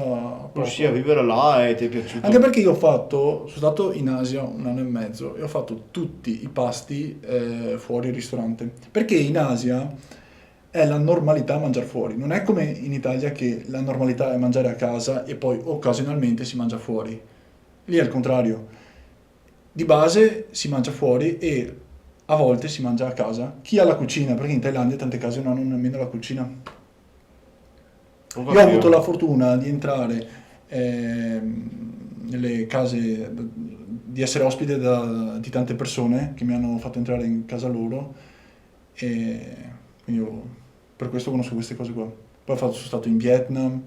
Riuscì a poco. vivere là e ti è piaciuto? Anche perché sono stato in Asia un anno e mezzo e ho fatto tutti i pasti fuori il ristorante. Perché in Asia è la normalità mangiare fuori, non è come in Italia che la normalità è mangiare a casa e poi occasionalmente si mangia fuori. Lì è il contrario. Di base si mangia fuori e a volte si mangia a casa. Chi ha la cucina? Perché in Thailandia tante case non hanno nemmeno la cucina. Non Io ho avuto capivo. la fortuna di entrare nelle case, di essere ospite di tante persone che mi hanno fatto entrare in casa loro e quindi per questo conosco queste cose qua. Poi sono stato in Vietnam,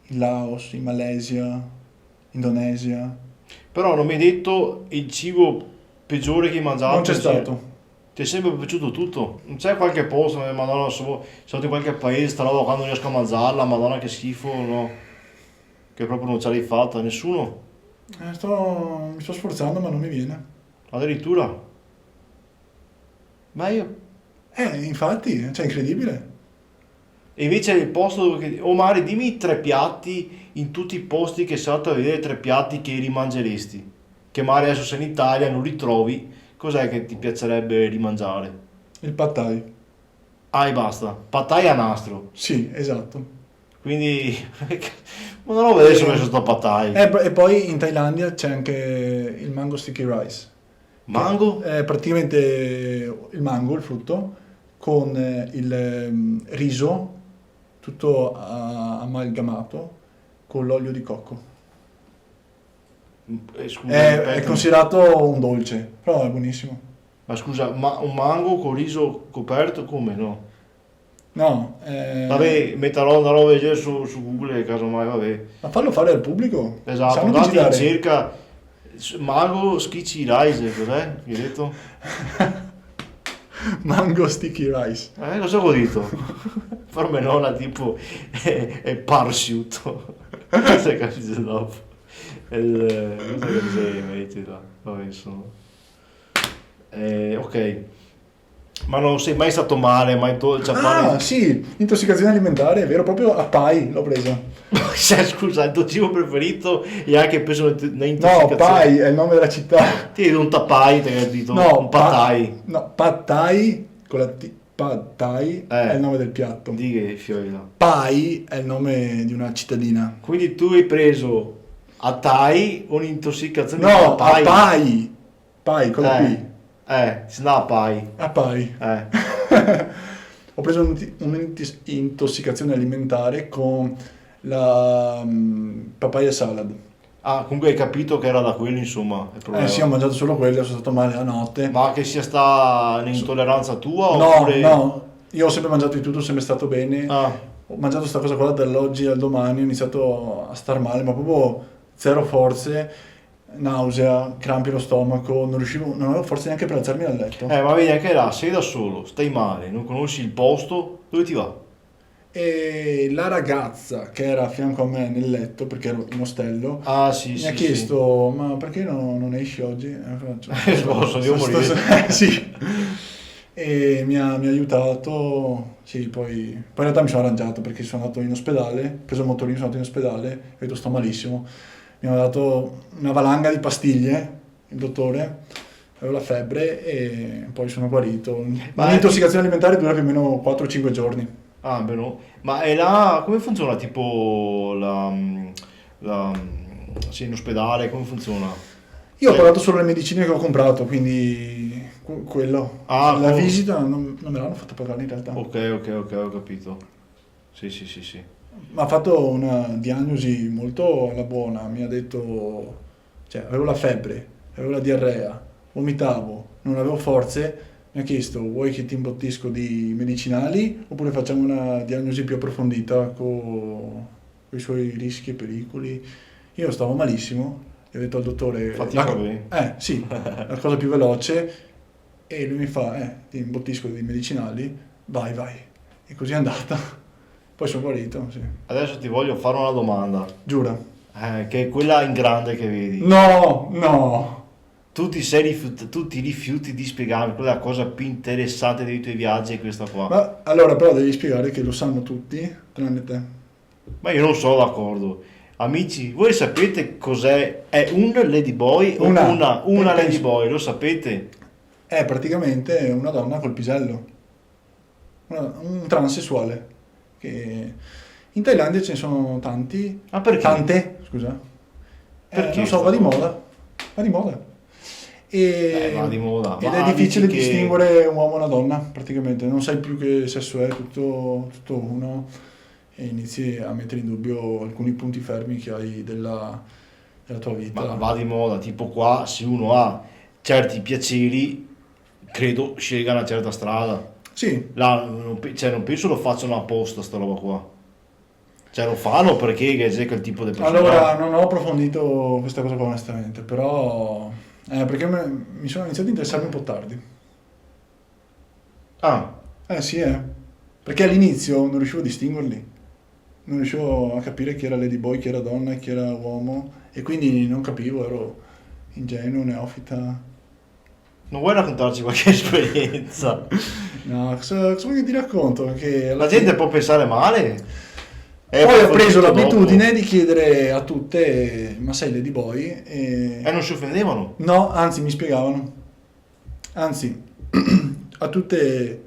in Laos, in Malesia, Indonesia. Però non mi hai detto il cibo peggiore che hai mangiato? Non c'è Cioè, stato. ti è sempre piaciuto tutto? Non c'è qualche posto, madonna, sono stato in qualche paese, sta roba quando non riesco a mangiarla, madonna che schifo, no? Che proprio non ce l'hai fatta, nessuno? Mi sto sforzando ma non mi viene. Addirittura? Ma io... Infatti, cioè, è incredibile. E invece il posto dove... Oh Mari, dimmi tre piatti in tutti i posti che sei andato a vedere, tre piatti che rimangeresti. Che magari adesso sei in Italia, non li trovi, cos'è che ti piacerebbe rimangiare? Il pad thai. Ah, e basta. Pad Thai a nastro. Sì, esatto. Quindi... Ma non lo vedo se ho messo sto Pad Thai. E poi in Thailandia c'è anche il mango sticky rice, che Mango? è praticamente il mango, il frutto, con il riso tutto amalgamato con l'olio di cocco. Scusa, È ripetimi. considerato un dolce, però è buonissimo. Ma scusa, ma un mango con riso coperto come no? No, Vabbè, metterò, andrò a vedere su Google, casomai, vabbè. ma fallo fare al pubblico. Esatto, Sanno andate in cucinare. cerca Mago Schicci Rice, cos'è? Mi hai detto? Mango sticky rice. Cosa ho detto? Per me non è tipo è parsciutto. Cosa capito dopo? Cosa che sei, metti là? Vabbè, insomma. Ok. Ma non sei mai stato male, mai dolce a Ah, pane? sì, intossicazione alimentare, è vero, proprio a Pai l'ho presa. Scusa, il tuo cibo preferito e anche preso No, un'intossicazione? Pai è il nome della città. Ti un tapai, ti hai detto? No, Un patai. no, Pad Thai, con la T, Pad Thai è il nome del piatto. Di che fioila. Pai è il nome di una cittadina. Quindi tu hai preso a Thai un'intossicazione di No, a papai. Pai. Pai con la P. Si dà a Pai. A Pai. Ho preso un'intossicazione alimentare con la papaya salad. Ah, comunque hai capito che era da quello, insomma, il problema. Sì, ho mangiato solo quello, sono stato male la notte. Ma che sia sta un'intolleranza tua No, oppure... no, io ho sempre mangiato di tutto, sono sempre stato bene. Ah, Ho mangiato sta cosa qua dall'oggi al domani, ho iniziato a star male, ma proprio zero forze, nausea, crampi allo stomaco, non avevo forze neanche per alzarmi dal letto. ma vedi anche là, sei da solo, stai male, non conosci il posto, dove ti va? E la ragazza che era a fianco a me nel letto, perché ero in ostello, Ah, sì, mi ha sì, chiesto, ma perché non esci oggi? Devo morire. Sì. E mi ha aiutato, sì, poi in realtà mi sono arrangiato perché sono andato in ospedale, ho preso il motorino, sono andato in ospedale, ho detto sto malissimo, mi ha dato una valanga di pastiglie, il dottore, avevo la febbre e poi sono guarito. Ma Un'intossicazione alimentare dura più o meno 4-5 giorni. Ah, beh, no. Ma è là, come funziona tipo sì, in ospedale, come funziona? Io ho pagato solo le medicine che ho comprato, quindi quello. Ah, La oh. visita non me l'hanno fatta pagare in realtà. Ok, ho capito. Sì. Ma ha fatto una diagnosi molto alla buona, mi ha detto, cioè avevo la febbre, avevo la diarrea, vomitavo, non avevo forze, mi ha chiesto vuoi che ti imbottisco di medicinali oppure facciamo una diagnosi più approfondita con i suoi rischi e pericoli. Io stavo malissimo e ho detto al dottore, Fatica bene. sì, la cosa più veloce, e lui mi fa, ti imbottisco di medicinali, vai, vai. E così è andata. Poi sono guarito, sì. Adesso ti voglio fare una domanda, Giura. che è quella in grande che vedi. No, no. Tu ti rifiuti di spiegarmi quella cosa più interessante dei tuoi viaggi è questa qua. Ma allora però devi spiegare che lo sanno tutti, tranne te. Ma io non sono d'accordo. Amici, voi sapete cos'è? È un ladyboy o una penso. ladyboy? Lo sapete? È praticamente una donna col pisello. Un transessuale. Che in Thailandia ce ne sono tanti. Ma perché? Tante, scusa. Perché Non so, sta va di cosa? moda. Va di moda. E, Va di moda. ed Ma è difficile dici che- distinguere un uomo e una donna, praticamente. Non sai più che sesso è, tutto uno. E inizi a mettere in dubbio alcuni punti fermi che hai della tua vita. Ma va di moda, tipo qua, se uno ha certi piaceri, credo scelga una certa strada. Sì, Là, non penso lo facciano apposta sta roba qua. Cioè lo fanno perché c'è quel tipo di persona. allora non ho approfondito questa cosa qua onestamente, però perché mi sono iniziato a interessarmi un po' tardi. Ah, Sì, perché all'inizio non riuscivo a distinguerli, non riuscivo a capire chi era ladyboy, chi era donna e chi era uomo, e quindi non capivo, ero ingenuo, neofita. non vuoi raccontarci qualche esperienza? No, cosa vuoi che ti racconto? Che alla La fine- gente può pensare male. Poi ho preso tutto l'abitudine dopo. di chiedere a tutte, ma sei ladyboy? E non si offendevano. No, anzi mi spiegavano. Anzi, a tutte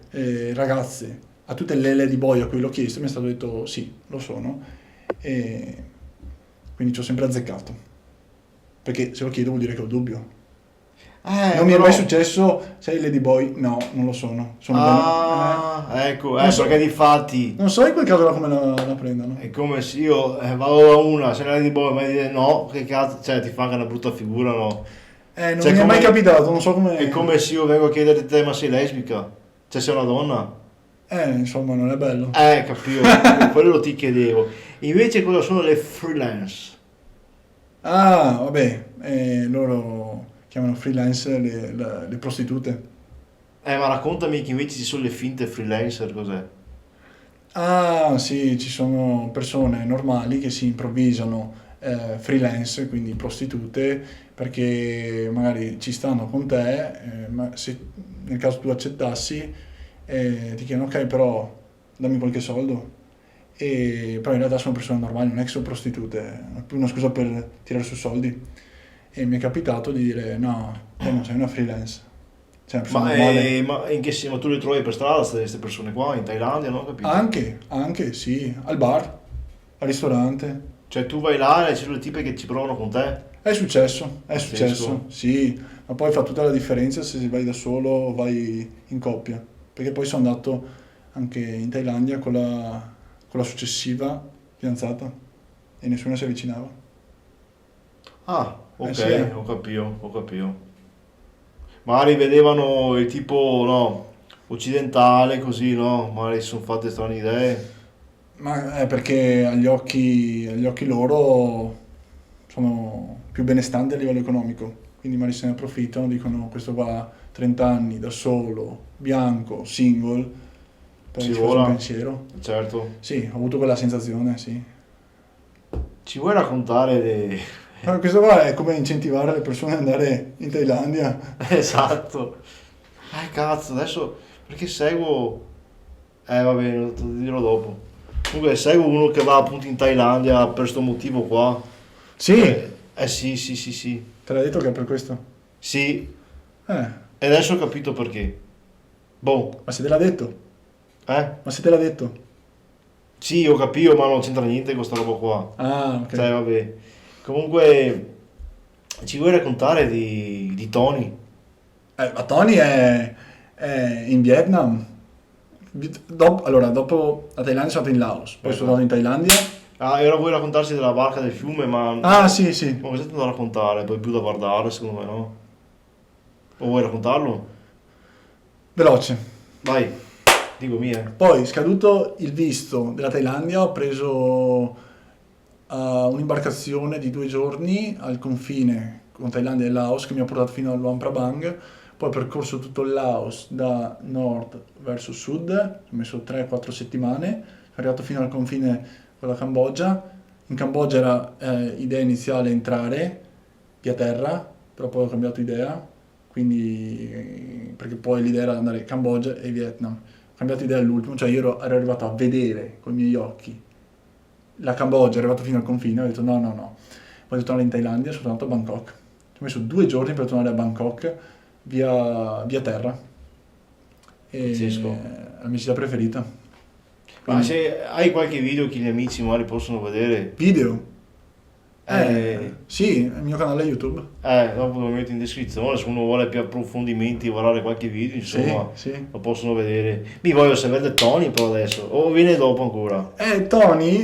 ragazze, a tutte le ladyboy a cui l'ho chiesto mi è stato detto sì, lo sono. E quindi ci ho sempre azzeccato. Perché se lo chiedo vuol dire che ho dubbio. Non mi è Però- mai successo, sei ladyboy? No, non lo sono. Sono Ah, ecco, Non so. perché difatti non so in quel caso là come la prendono. è come se io vado da una, se la di boh, ma dire no, che cazzo, cioè ti fa anche una brutta figura, no? Non Cioè, mi è come- mai capitato, non so come... È come se io vengo a chiederti a te, ma sei lesbica? Cioè sei una donna? Insomma, non è bello. Capito, quello ti chiedevo. Invece cosa sono le freelance? Ah, vabbè, loro chiamano freelance le prostitute. Ma raccontami che invece ci sono le finte freelancer, cos'è? Ah, sì, ci sono persone normali che si improvvisano freelance, quindi prostitute, perché magari ci stanno con te, ma se nel caso tu accettassi, ti chiedono ok, però dammi qualche soldo. Però in realtà sono persone normali, non è che sono prostitute, è più una scusa per tirare su soldi. E mi è capitato di dire no, te non sei una freelance, sei una persona normale. Ma in che senso? Ma tu le trovi per strada queste persone qua in Thailandia, no? Capito? Anche, sì, al bar, al ristorante. Cioè tu vai là e ci sono le tipe che ci provano con te? È successo, Pazzesco. sì, ma poi fa tutta la differenza se vai da solo o vai in coppia. Perché poi sono andato anche in Thailandia con la successiva fidanzata e nessuno si avvicinava. Ah, ok, Sì, ho capito. Magari vedevano il tipo, no, occidentale così, no? Magari si sono fatte strane idee. Ma è perché agli occhi loro sono più benestanti a livello economico, quindi magari se ne approfittano, dicono questo va a 30 anni da solo, bianco, single, per Ci ci fare un vola. pensiero. Certo. Sì, ho avuto quella sensazione, sì. Ci vuoi raccontare dei... Ma questo qua è come incentivare le persone ad andare in Thailandia. Esatto. Cazzo, adesso perché seguo... va bene, te lo dirò dopo. Comunque seguo uno che va appunto in Thailandia per sto motivo qua. Sì, Sì, sì, sì, sì. te l'ha detto che è per questo. Sì, Eh, e adesso ho capito perché. Boh, ma se te l'ha detto? eh? Ma se te l'ha detto? Sì, ho capito, ma non c'entra niente con sta roba qua. Ah, ok. Cioè, vabbè. Comunque, ci vuoi raccontare di Tony? Ma Tony è in Vietnam. Allora, dopo la Thailandia sono andato in Laos, poi sono andato in Thailandia. E ora vuoi raccontarci della barca del fiume, ma... Ah, sì, sì. Ma cos'è da raccontare? Poi più da guardare, secondo me, no? O vuoi raccontarlo? Veloce. Vai, dico mia. Poi, scaduto il visto della Thailandia, ho preso un'imbarcazione di 2 giorni al confine con Thailandia e Laos che mi ha portato fino a Luang Prabang. Poi ho percorso tutto il Laos da nord verso sud, ho messo 3-4 settimane, sono arrivato fino al confine con la Cambogia. In Cambogia era idea iniziale entrare via terra, però poi ho cambiato idea, quindi perché poi l'idea era andare in Cambogia e Vietnam. Ho cambiato idea all'ultimo, cioè io ero arrivato a vedere con i miei occhi la Cambogia, ero arrivato fino al confine, ho detto no, voglio tornare in Thailandia, sono tornato a Bangkok. Ci ho messo 2 giorni per tornare a Bangkok via terra. E Pazzesco. la mia città preferita. Ma Quindi, se hai qualche video che gli amici magari possono vedere, video? eh, Sì, il mio canale YouTube. dopo lo metto in descrizione, se uno vuole più approfondimenti, guardare qualche video, Sì, insomma, sì. lo possono vedere. Mi voglio sapere Tony però adesso, o viene dopo ancora. Tony,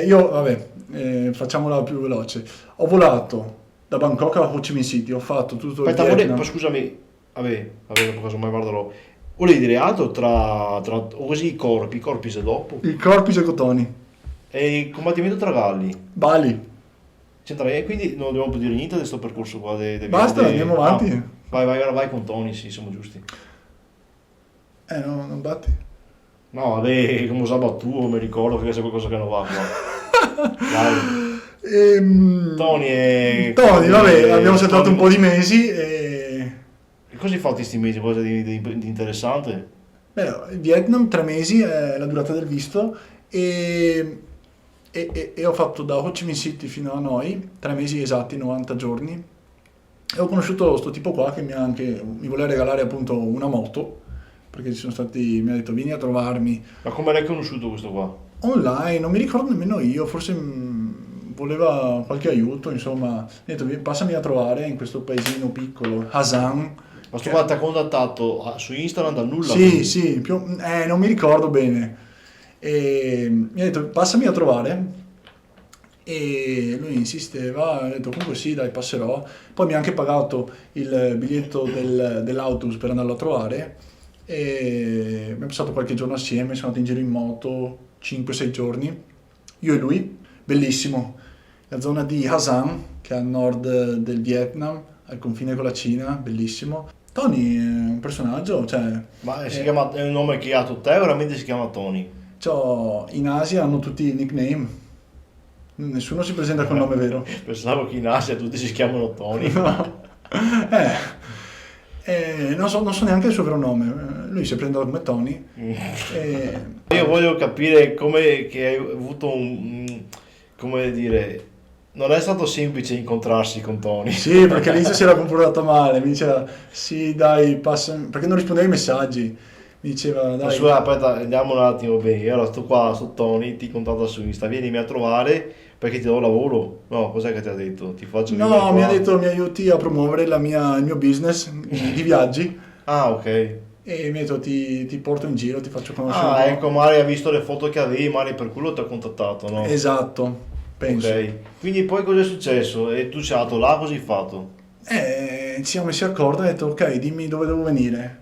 io, vabbè, facciamola più veloce. Ho volato da Bangkok a Ho Chi Minh City, ho fatto tutto il Aspetta, Vietnam. scusami, vabbè, dopo caso mai guarderò. Volevi dire altro tra o così i corpi se dopo, Il corpo gioco Tony. e il combattimento tra galli. Bali. C'entra, e quindi non dobbiamo più dire niente di questo percorso qua. Basta, andiamo avanti. Ah, vai con Tony, sì, siamo giusti. No, non batti. No, vabbè, come usava tu, mi ricordo che c'è qualcosa che non va qua. Dai. Tony, vabbè, abbiamo saltato un po' di mesi e... E cosa hai fatto questi mesi? Cosa di interessante? Beh, il Vietnam 3 mesi è la durata del visto e ho fatto da Ho Chi Minh City fino a Hanoi 3 mesi esatti, 90 giorni, e ho conosciuto questo tipo qua che mi voleva regalare appunto una moto, perché mi ha detto vieni a trovarmi Ma come l'hai conosciuto questo qua? online, non mi ricordo nemmeno io, forse voleva qualche aiuto, insomma, mi ha detto passami a trovare in questo paesino piccolo, Hasan. Ma sto qua ti ha contattato su Instagram dal nulla? Sì, sì, non mi ricordo bene. E mi ha detto passami a trovare e lui insisteva, ha detto comunque sì dai passerò, poi mi ha anche pagato il biglietto dell'autobus per andarlo a trovare e abbiamo passato qualche giorno assieme, siamo andati in giro in moto 5-6 giorni, io e lui, bellissimo, la zona di Hasan che è a nord del Vietnam, al confine con la Cina, bellissimo. Tony è un personaggio, cioè, Ma è un nome che ha tu te o veramente si chiama Tony? in Asia hanno tutti i nickname, nessuno si presenta col nome vero. Pensavo che in Asia tutti si chiamano Tony. No. Non so neanche il suo vero nome, lui si è presentato come Tony. E- Io voglio capire come che hai avuto come dire, non è stato semplice incontrarsi con Tony. Sì, perché all'inizio si era comportato male, mi diceva sì dai passa, perché non rispondeva ai messaggi, mi diceva Ma dai. scusa, aspetta, andiamo un attimo bene. Allora, sto qua, sto Tony, ti contatta su Insta, vienimi a trovare perché ti do lavoro. No, cos'è che ti ha detto? Ti faccio vivere No, mi ha qua. detto mi aiuti a promuovere il mio business di viaggi Ah, ok. e mi ha detto ti porto in giro, ti faccio conoscere un Ah, po'. ecco, Mari ha visto le foto che avevi, Mari per quello ti ha contattato, no? Esatto, penso. Ok. Quindi poi cosa è successo? E tu sei andato là, cosa hai fatto? Ci siamo messi d'accordo e ha detto ok, dimmi dove devo venire,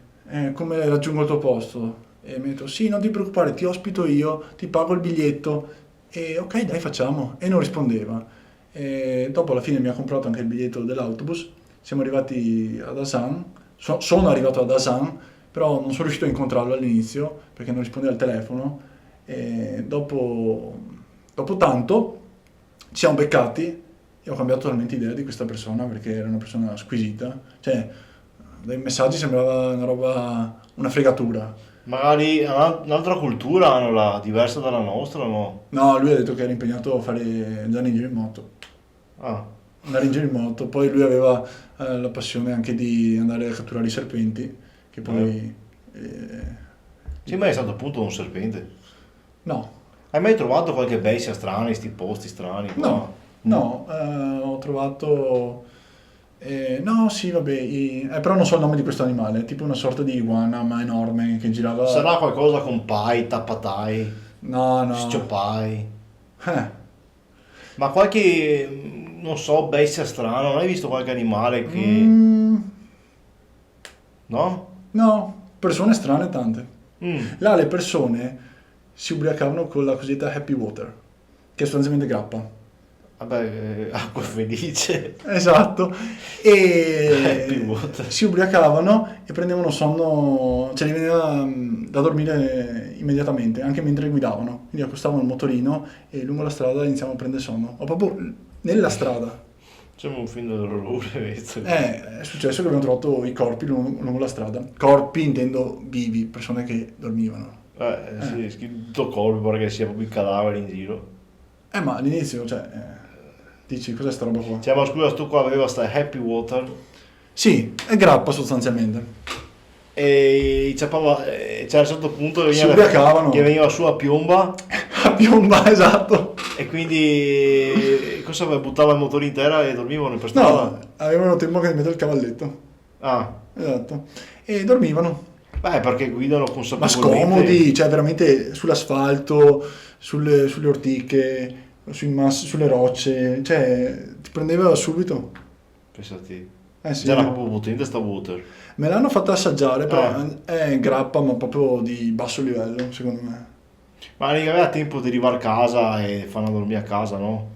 come raggiungo il tuo posto. E mi ha detto sì, non ti preoccupare, ti ospito io, ti pago il biglietto. E ok, dai, facciamo. E non rispondeva. E dopo alla fine mi ha comprato anche il biglietto dell'autobus. Siamo arrivati ad Asan. Sono arrivato ad Asan, però non sono riuscito a incontrarlo all'inizio perché non rispondeva al telefono. E dopo tanto ci siamo beccati e ho cambiato totalmente idea di questa persona perché era una persona squisita. Cioè, dai messaggi sembrava una roba, una fregatura. Magari un'altra cultura hanno là, diversa dalla nostra, no? No, lui ha detto che era impegnato a andare in giro in moto. Ah, Andare in giro in moto. Poi lui aveva la passione anche di andare a catturare i serpenti, che poi... sì, ma è stato appunto un serpente. no, Hai mai trovato qualche bestia strana in sti posti strani qua? no, ho trovato... no, sì, vabbè, però non so il nome di questo animale, è tipo una sorta di iguana, ma enorme, che girava... Sarà qualcosa con pai, tappatai, No. sciopai. Eh, Ma qualche, non so, bestia strana, non hai visto qualche animale che... mm, No? no, persone strane tante. Mm. Là le persone si ubriacavano con la cosiddetta happy water, che è sostanzialmente grappa. Vabbè, acqua felice. Esatto. E Happy water. si ubriacavano e prendevano sonno, cioè gli veniva da dormire immediatamente, anche mentre guidavano. Quindi accostavano il motorino e lungo la strada iniziavano a prendere sonno. O proprio nella strada. Sembra un film dell'orrore. È successo che abbiamo trovato i corpi lungo la strada. Corpi intendo vivi, persone che dormivano. Sì, scritto colpo, pare che sia proprio i cadaveri in giro. Ma all'inizio, cioè, dici cos'è sta roba qua? Cioè, ma scusa, sto qua aveva sta happy water Sì, è grappa sostanzialmente. e c'era a un certo punto che Si ubriacavano. che veniva su a piomba A piomba, esatto. e quindi cosa buttava il motore in terra e dormivano per strada. No, avevano tempo che di mettere il cavalletto. Ah, Esatto. E dormivano. beh, perché guidano Ma consapevolmente. scomodi, cioè veramente sull'asfalto, sulle ortiche, sulle rocce, cioè ti prendeva subito. Pensate, Sì. già era proprio potente sta water. Me l'hanno fatta assaggiare, però è grappa, ma proprio di basso livello, secondo me. Ma non aveva tempo di arrivare a casa e fanno a dormire a casa, no?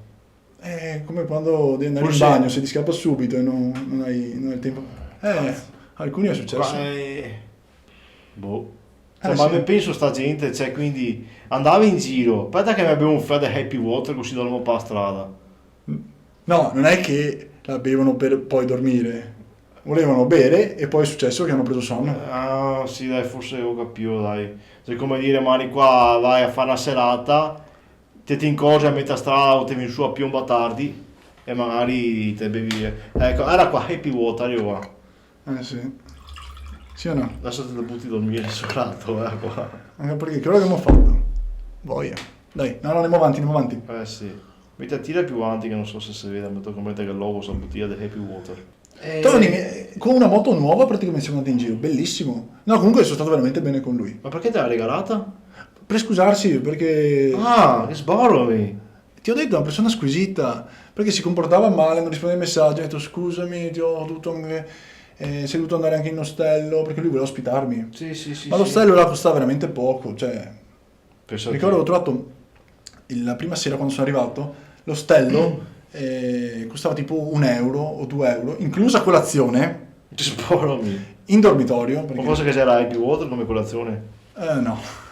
È come quando devi andare Forse- in bagno, se ti scappa subito e non hai il tempo. Alcuni è successo. Boh. Cioè, Sì. ma penso sta gente, cioè, quindi andava in giro, aspetta che mi abbiamo un fede happy water così dormo per la strada. No, non è che la bevono per poi dormire. Volevano bere e poi è successo che hanno preso sonno. Ah, sì, dai, forse ho capito, dai. Cioè, come dire, mani qua vai a fare una serata, ti incorri a metà strada o ti vieni su a piomba tardi e magari te bevi. Ecco, era qua happy water, io qua. Sì. Sì o no? Adesso te lo butti a dormire solato, qua. Anche perché che ora che abbiamo fatto? Voglia. Dai, no, andiamo avanti. Sì. Metti a tira più avanti che non so se si vede, metto come che il logo sulla bottiglia del happy water. Tony, con una moto nuova praticamente siamo andati in giro, bellissimo. No, comunque sono stato veramente bene con lui. Ma perché te l'ha regalata? Per scusarsi, perché Ah, che sborromi! ti ho detto, è una persona squisita, perché si comportava male, non rispondeva ai messaggi, ho detto scusami, ti ho dovuto, sei dovuto andare anche in ostello, perché lui voleva ospitarmi. Sì. Ma l'ostello là costava veramente poco, cioè, Penso ricordo ho trovato la prima sera quando sono arrivato, l'ostello costava tipo 1 euro o 2 euro, inclusa colazione, che sborromi! in dormitorio. Perché, Qualcosa che c'era happy water come colazione? no.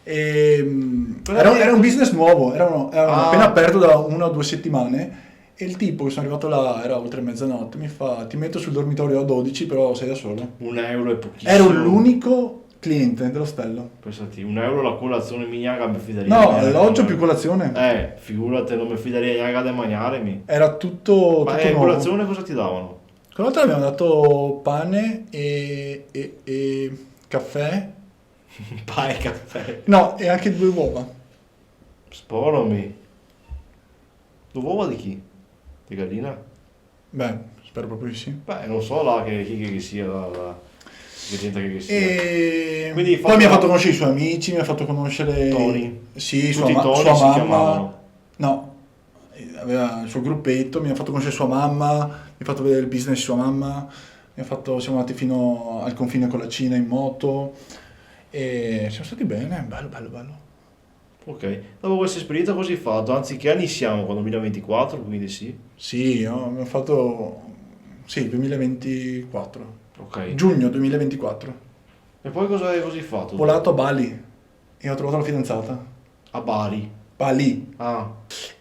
Era un business nuovo, erano appena aperto da 1 o 2 settimane e il tipo che sono arrivato là, era oltre mezzanotte, mi fa ti metto sul dormitorio a 12 però sei da solo. 1 euro è pochissimo. Ero l'unico cliente dell'ostello. Pensati, 1 euro la colazione mignaga mi fidaria. No, alloggio più colazione. Figurate, non mi fidaria neanche da mangiarmi. Era tutto Ma nuovo. colazione cosa ti davano? Con l'altra abbiamo dato pane e caffè. Pane e caffè. No, e anche 2 uova. Sborromi. Uova di chi? Di gallina? Beh, spero proprio di sì. Beh, non so là chi sia che gente che sia. E Quindi poi mi ha fatto conoscere i suoi amici, mi ha fatto conoscere Tony. Sì, Tutti sua Tony si mamma. chiamavano. No, aveva il suo gruppetto, mi ha fatto conoscere sua mamma, mi ha fatto vedere il business di sua mamma, siamo andati fino al confine con la Cina in moto e siamo stati bene, bello. Ok, dopo questa esperienza cosa hai fatto? Anzi, che anni siamo? Qua 2024, quindi sì. Sì, abbiamo fatto 2024, Ok. giugno 2024. E poi cosa hai fatto? Ho volato a Bali e ho trovato la fidanzata. A Bari. Bali. Ah,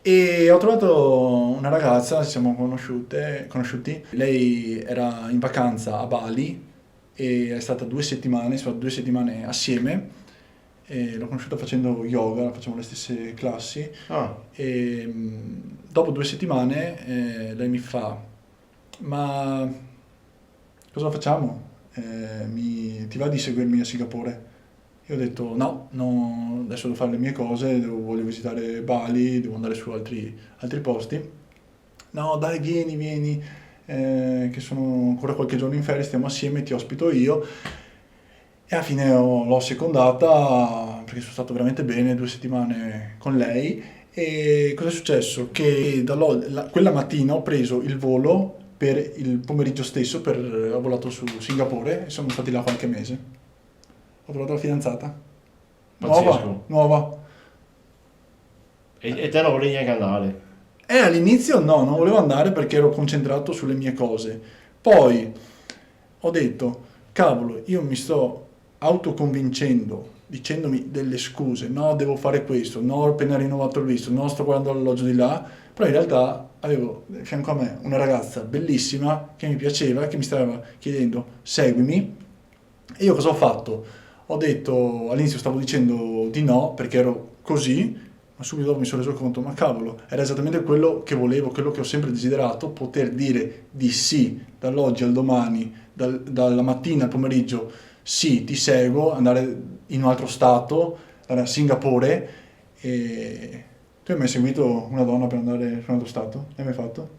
E ho trovato una ragazza, ci siamo conosciuti. Lei era in vacanza a Bali e è stata 2 settimane, sono 2 settimane assieme. E l'ho conosciuta facendo yoga, facciamo le stesse classi. E dopo 2 settimane lei mi fa: ma cosa facciamo? Ti va di seguirmi a Singapore? Io ho detto no, adesso devo fare le mie cose, voglio visitare Bali, devo andare su altri posti. No, dai, vieni, che sono ancora qualche giorno in ferie, stiamo assieme, ti ospito io. E alla fine l'ho secondata perché sono stato veramente bene 2 settimane con lei. E cosa è successo? Che quella mattina ho preso il volo per il pomeriggio stesso, ho volato su Singapore e sono stati là qualche mese. Ho trovato la fidanzata. Pazzesco. Nuova. E te non volevi neanche andare? All'inizio no, non volevo andare perché ero concentrato sulle mie cose. Poi ho detto, cavolo, io mi sto autoconvincendo, dicendomi delle scuse, no, devo fare questo, no, ho appena rinnovato il visto, no, sto guardando l'alloggio di là, però in realtà avevo di fianco a me una ragazza bellissima che mi piaceva, che mi stava chiedendo seguimi, e io cosa ho fatto? Ho detto, all'inizio stavo dicendo di no perché ero così, ma subito dopo mi sono reso conto, ma cavolo, era esattamente quello che volevo, quello che ho sempre desiderato, poter dire di sì dall'oggi al domani, dalla mattina al pomeriggio, sì, ti seguo, andare in un altro stato, andare a Singapore. E tu hai mai seguito una donna per andare in un altro stato? L'hai mai fatto?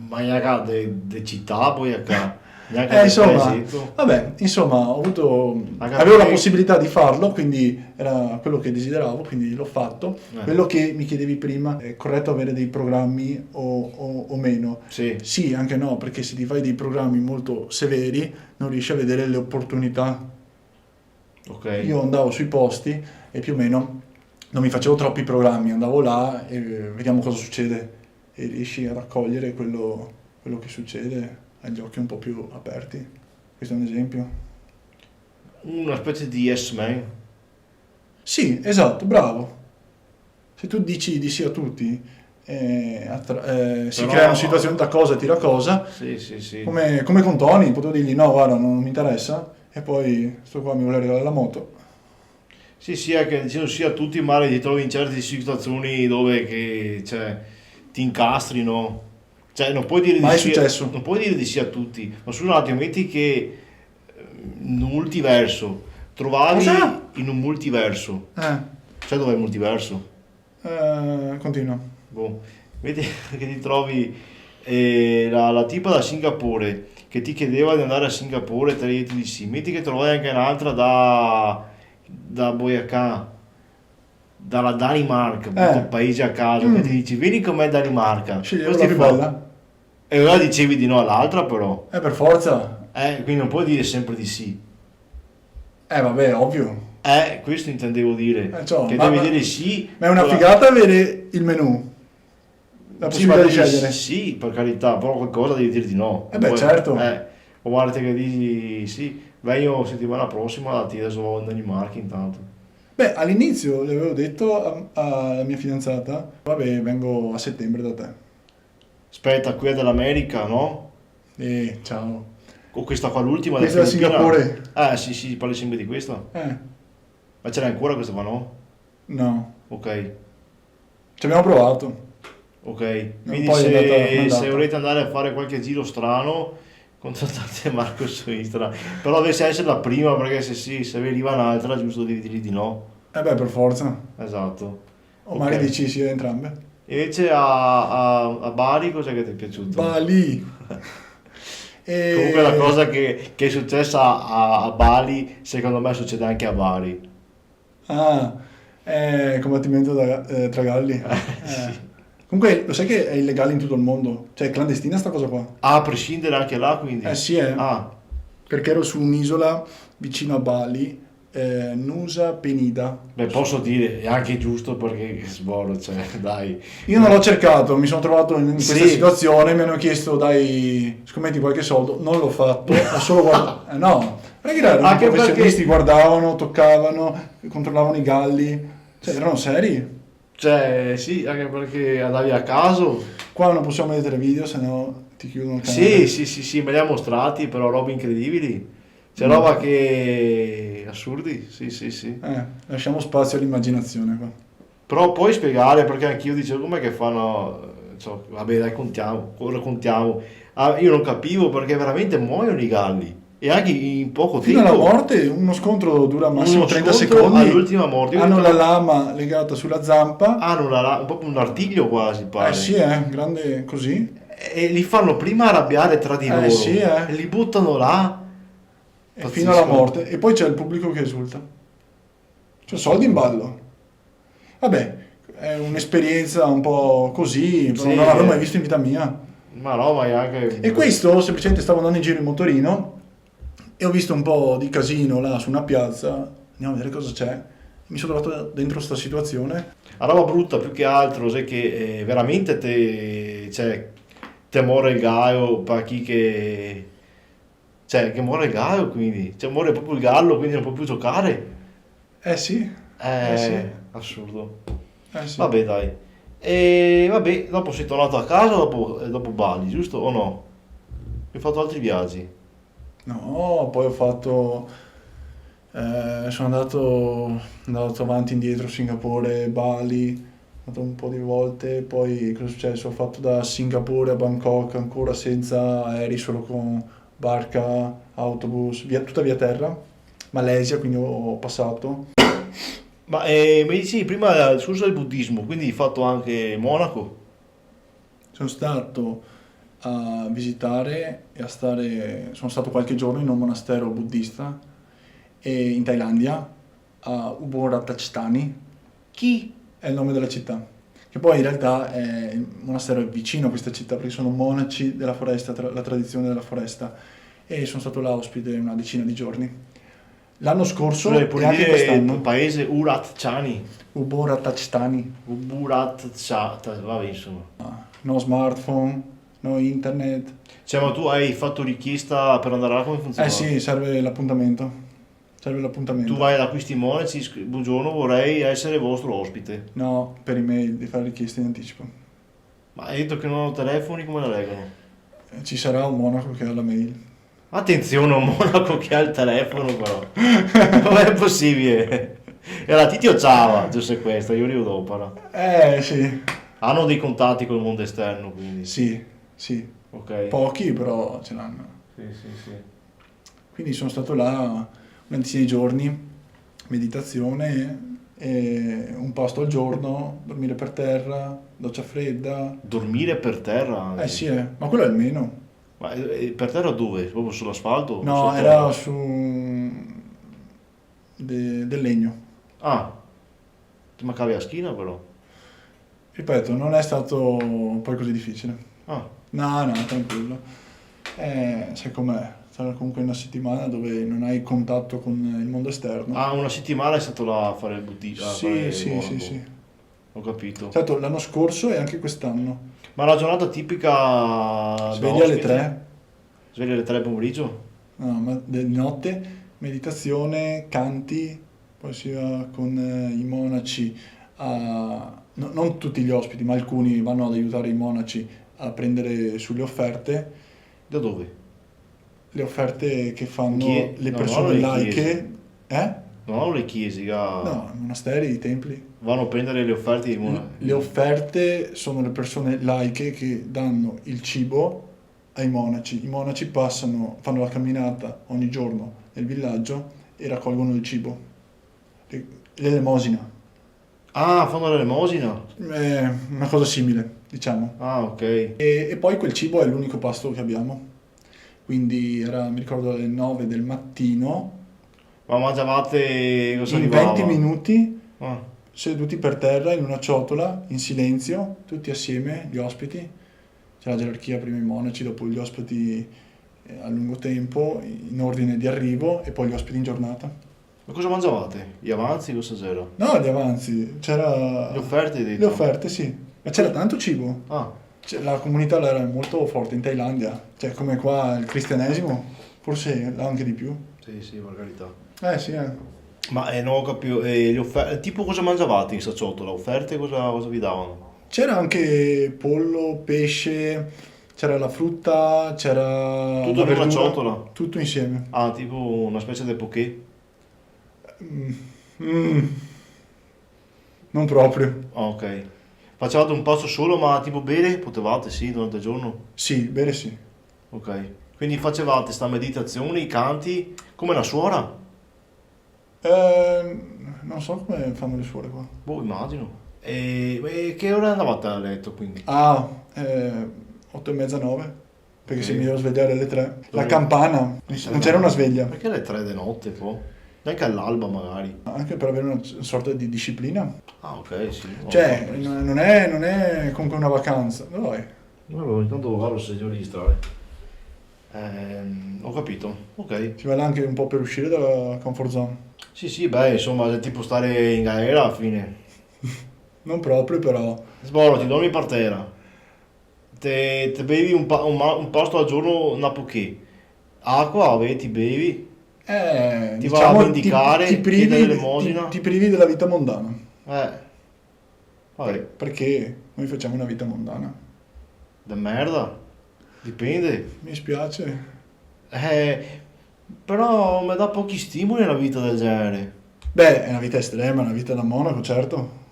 Ma neanche de città poi acá. Neanche del Insomma, paesetto. vabbè, insomma, avevo Magari- la possibilità di farlo, quindi era quello che desideravo, quindi l'ho fatto. Quello che mi chiedevi prima, è corretto avere dei programmi o meno? Sì, Sì, anche no, perché se ti fai dei programmi molto severi non riesci a vedere le opportunità. ok. Io andavo sui posti e più o meno non mi facevo troppi programmi, andavo là e vediamo cosa succede e riesci a raccogliere quello che succede agli occhi un po' più aperti. Questo è un esempio. Una specie di yes man. Sì, esatto, bravo. Se tu dici di sì a tutti, si Però- creano situazioni da cosa tira cosa, Sì, sì, sì. come con Tony, potevo dirgli no, guarda, non mi interessa, e poi sto qua mi vuole regalare la moto. Sì, sì, è che dicendo sì a tutti, magari ti trovi in certe situazioni dove che, cioè, ti incastrino. Cioè, non puoi dire di Mai sì, successo. non puoi dire di sì a tutti. Ma scusa un attimo, metti che in un multiverso, trovavi Cosa? in un multiverso. Sai dov'è il multiverso? Continua. Boh. Vedi che ti trovi la tipa da Singapore che ti chiedeva di andare a Singapore e te gli di sì. Metti che trovai anche un'altra da Boyacá, dalla Danimarca, un paese a caso, che ti dici vieni con me in Danimarca. Sceglievo Cosa la ti più fa? bella. E allora dicevi di no all'altra però. Per forza. Quindi non puoi dire sempre di sì. Vabbè, ovvio. Questo intendevo dire. Cioè, Che ma- devi ma- dire sì. Ma è una con la- figata avere il menù, la Sì, ma possibilità di devi- scegliere. sì, per carità, però qualcosa devi dire di no. Beh, certo. O guarda che dici sì, vengo settimana prossima, ti adesso vado in Danimarca intanto. Beh, all'inizio le avevo detto alla mia fidanzata, vabbè, vengo a settembre da te. Aspetta, qui è dell'America, no? Ciao. O questa qua l'ultima Questa è Filippina? Singapore. Sì, sì, parli sempre di questa. Ma ce l'hai ancora questa qua, no? No, Ok, ci abbiamo provato. ok. Quindi poi è se andata. volete andare a fare qualche giro strano, contattate Marco su Instagram. Però deve essere la prima, perché se vi arriva un'altra, giusto devi dirgli di no. Beh, per forza. Esatto. O magari Ok. dici sì a entrambe. Invece a Bari cos'è che ti è piaciuto? Bali. Comunque la cosa che è successa a Bali, secondo me succede anche a Bari. Combattimento tra galli. Comunque, lo sai che è illegale in tutto il mondo? Cioè, è clandestina sta cosa qua? A prescindere anche là, quindi. Sì, Ah, perché ero su un'isola vicino a Bali, Nusa Penida. beh, posso dire, è anche giusto perché sborro, cioè, dai. Io non l'ho cercato, mi sono trovato in questa Sì. situazione, mi hanno chiesto dai, scommetti qualche soldo, non l'ho fatto, ho solo guardato. No, perché erano Anche professionisti, perché- guardavano, toccavano, controllavano i galli, cioè erano seri. Cioè, sì, anche perché andavi a caso. Qua non possiamo vedere video, se no ti chiudono il canale. Sì, sì, sì, sì, me li ha mostrati, però robe incredibili. C'è roba che... assurdi, sì, sì, sì. Lasciamo spazio all'immaginazione qua. Però puoi spiegare, perché anch'io dicevo, com'è che fanno... cioè, vabbè, dai, raccontiamo. Io non capivo perché veramente muoiono i galli. E anche in poco Fino tempo. alla morte, uno scontro dura massimo Uno 30 scontro secondi. all'ultima morte. Io Hanno dico- la lama legata sulla zampa. Hanno un po' un artiglio quasi, pare. Sì, grande così. E li fanno prima arrabbiare tra di loro. Sì, E li buttano là. E Pazzesco. fino alla morte. E poi c'è il pubblico che esulta. C'è soldi in ballo. Vabbè, è un'esperienza un po' così, però Sì, non l'avevo mai visto in vita mia. Ma no, ma è anche... E questo, semplicemente stavo andando in giro in motorino e ho visto un po' di casino là su una piazza, andiamo a vedere cosa c'è. Mi sono trovato dentro sta situazione. La roba brutta più che altro, sai che veramente te, cioè, te muore il gallo, per chi che... Cioè, che muore il gallo, quindi. Cioè, muore proprio il gallo, quindi non può più giocare. Eh sì, sì, Assurdo. sì. Vabbè, dai. E vabbè, dopo sei tornato a casa dopo Bali, giusto o no? Hai fatto altri viaggi? No, poi ho fatto, sono andato avanti e indietro, Singapore, Bali, ho andato un po' di volte, poi cosa è successo? Ho fatto da Singapore a Bangkok ancora senza aerei, solo con barca, autobus, tutta via terra, Malesia, quindi ho passato. Ma mi dicevi prima il discorso del buddismo, quindi hai fatto anche Monaco? Sono stato a visitare e sono stato qualche giorno in un monastero buddista in Thailandia, a Ubon Ratchathani, Chi? è il nome della città, che poi in realtà il monastero è vicino a questa città perché sono monaci della foresta, la tradizione della foresta, e sono stato là ospite una decina di giorni. L'anno scorso Cioè, e puoi anche dire il quest'anno, paese Urat Chani. Ubon Ratchathani, Uburat Chani, vabbè, insomma. no smartphone, no internet. Cioè, ma tu hai fatto richiesta per andare là, come funziona? Eh sì, serve l'appuntamento. Serve l'appuntamento. Tu vai da questi monaci, buongiorno, vorrei essere vostro ospite. No, per email, di fare richieste in anticipo. Ma hai detto che non ho telefoni, come la leggono? Ci sarà un monaco che ha la mail. Attenzione, un monaco che ha il telefono, però. Com'è possibile? E la Titio Ciava, giusto questo, io arrivo dopo, no? Sì, Hanno dei contatti col mondo esterno, quindi. sì. Ok. Pochi però ce l'hanno. Sì, sì, sì. Quindi sono stato là una decina di giorni, meditazione, e un pasto al giorno, dormire per terra, doccia fredda. Dormire per terra anche. Sì, ma quello è il meno. Ma per terra dove? Proprio sull'asfalto? No, Sotterra? era su del legno. Ah, ti mancavi la schiena però. Ripeto, non è stato poi così difficile. Ah, No, tranquillo. Sai com'è? Sarà comunque una settimana dove non hai contatto con il mondo esterno. una settimana è stato là a fare il buddista. Sì, sì. Ho capito. Certo, l'anno scorso e anche quest'anno. Ma la giornata tipica da Sveglia alle ospite? 3, Sveglia alle 3 pomeriggio? no, di notte, meditazione, canti, poi si va con i monaci non tutti gli ospiti, ma alcuni vanno ad aiutare i monaci a prendere sulle offerte, Da dove? le offerte che fanno le No, persone non le laiche. chiese. Eh? Non hanno le chiese, No, monasteri, i templi. vanno a prendere le offerte di Le offerte sono le persone laiche che danno il cibo ai monaci. I monaci fanno la camminata ogni giorno nel villaggio e raccolgono il cibo. L'elemosina. Ah, fanno l'elemosina? È una cosa simile, diciamo. Ah, ok. E poi quel cibo è l'unico pasto che abbiamo. Quindi era, mi ricordo, alle 9 del mattino. Ma mangiavate cosa In arrivava? 20 minuti Ah, seduti per terra in una ciotola, in silenzio, tutti assieme, gli ospiti. C'è la gerarchia, prima i monaci, dopo gli ospiti a lungo tempo, in ordine di arrivo, e poi gli ospiti in giornata. ma cosa mangiavate? Gli avanzi cosa c'era? No, gli avanzi, c'era... Le offerte, hai detto? Le offerte, sì. Ma c'era tanto cibo. Ah, La comunità là era molto forte in Thailandia. Cioè, come qua il cristianesimo, forse anche di più. sì, per carità. Sì. Ma non ho capito, le offerte, tipo cosa mangiavate in sta ciotola? Offerte cosa vi davano? C'era anche pollo, pesce, c'era la frutta, c'era Tutto la in una verdura, ciotola? tutto insieme. Ah, tipo una specie di poké? Mm, non proprio. Ah, ok. Facevate un pasto solo, ma tipo bere? Potevate, sì, durante il giorno? Sì, bere sì. Ok. Quindi facevate sta meditazione, i canti, come una suora? Non so come fanno le suore qua. Boh, immagino. E che ora andavate a letto quindi? 8 e mezza, 9. Perché Ok. se mi devo svegliare alle 3. La Dove- campana, non c'era una sveglia. Perché alle 3 di notte, poi? Neanche all'alba magari. Anche per avere una sorta di disciplina. Ah, ok, sì. Cioè, non è comunque una vacanza. Dove vai? Allora, intanto guardo se devo registrare. Ho capito, ok. Ci vale anche un po' per uscire dalla comfort zone. Sì, beh, insomma, è tipo stare in galera alla fine. Non proprio, però. Sboro, ti dormi per terra. Te bevi un pasto al giorno, una poché. Acqua, vabbè, ti bevi. Ti va a Diciamo, mendicare, ti chiedere privi, l'elemosina. ti privi della vita mondana. Vabbè, Perché noi facciamo una vita mondana. da merda. Dipende. Mi spiace. Però mi dà pochi stimoli una vita del genere. Beh, è una vita estrema, una vita da monaco, certo.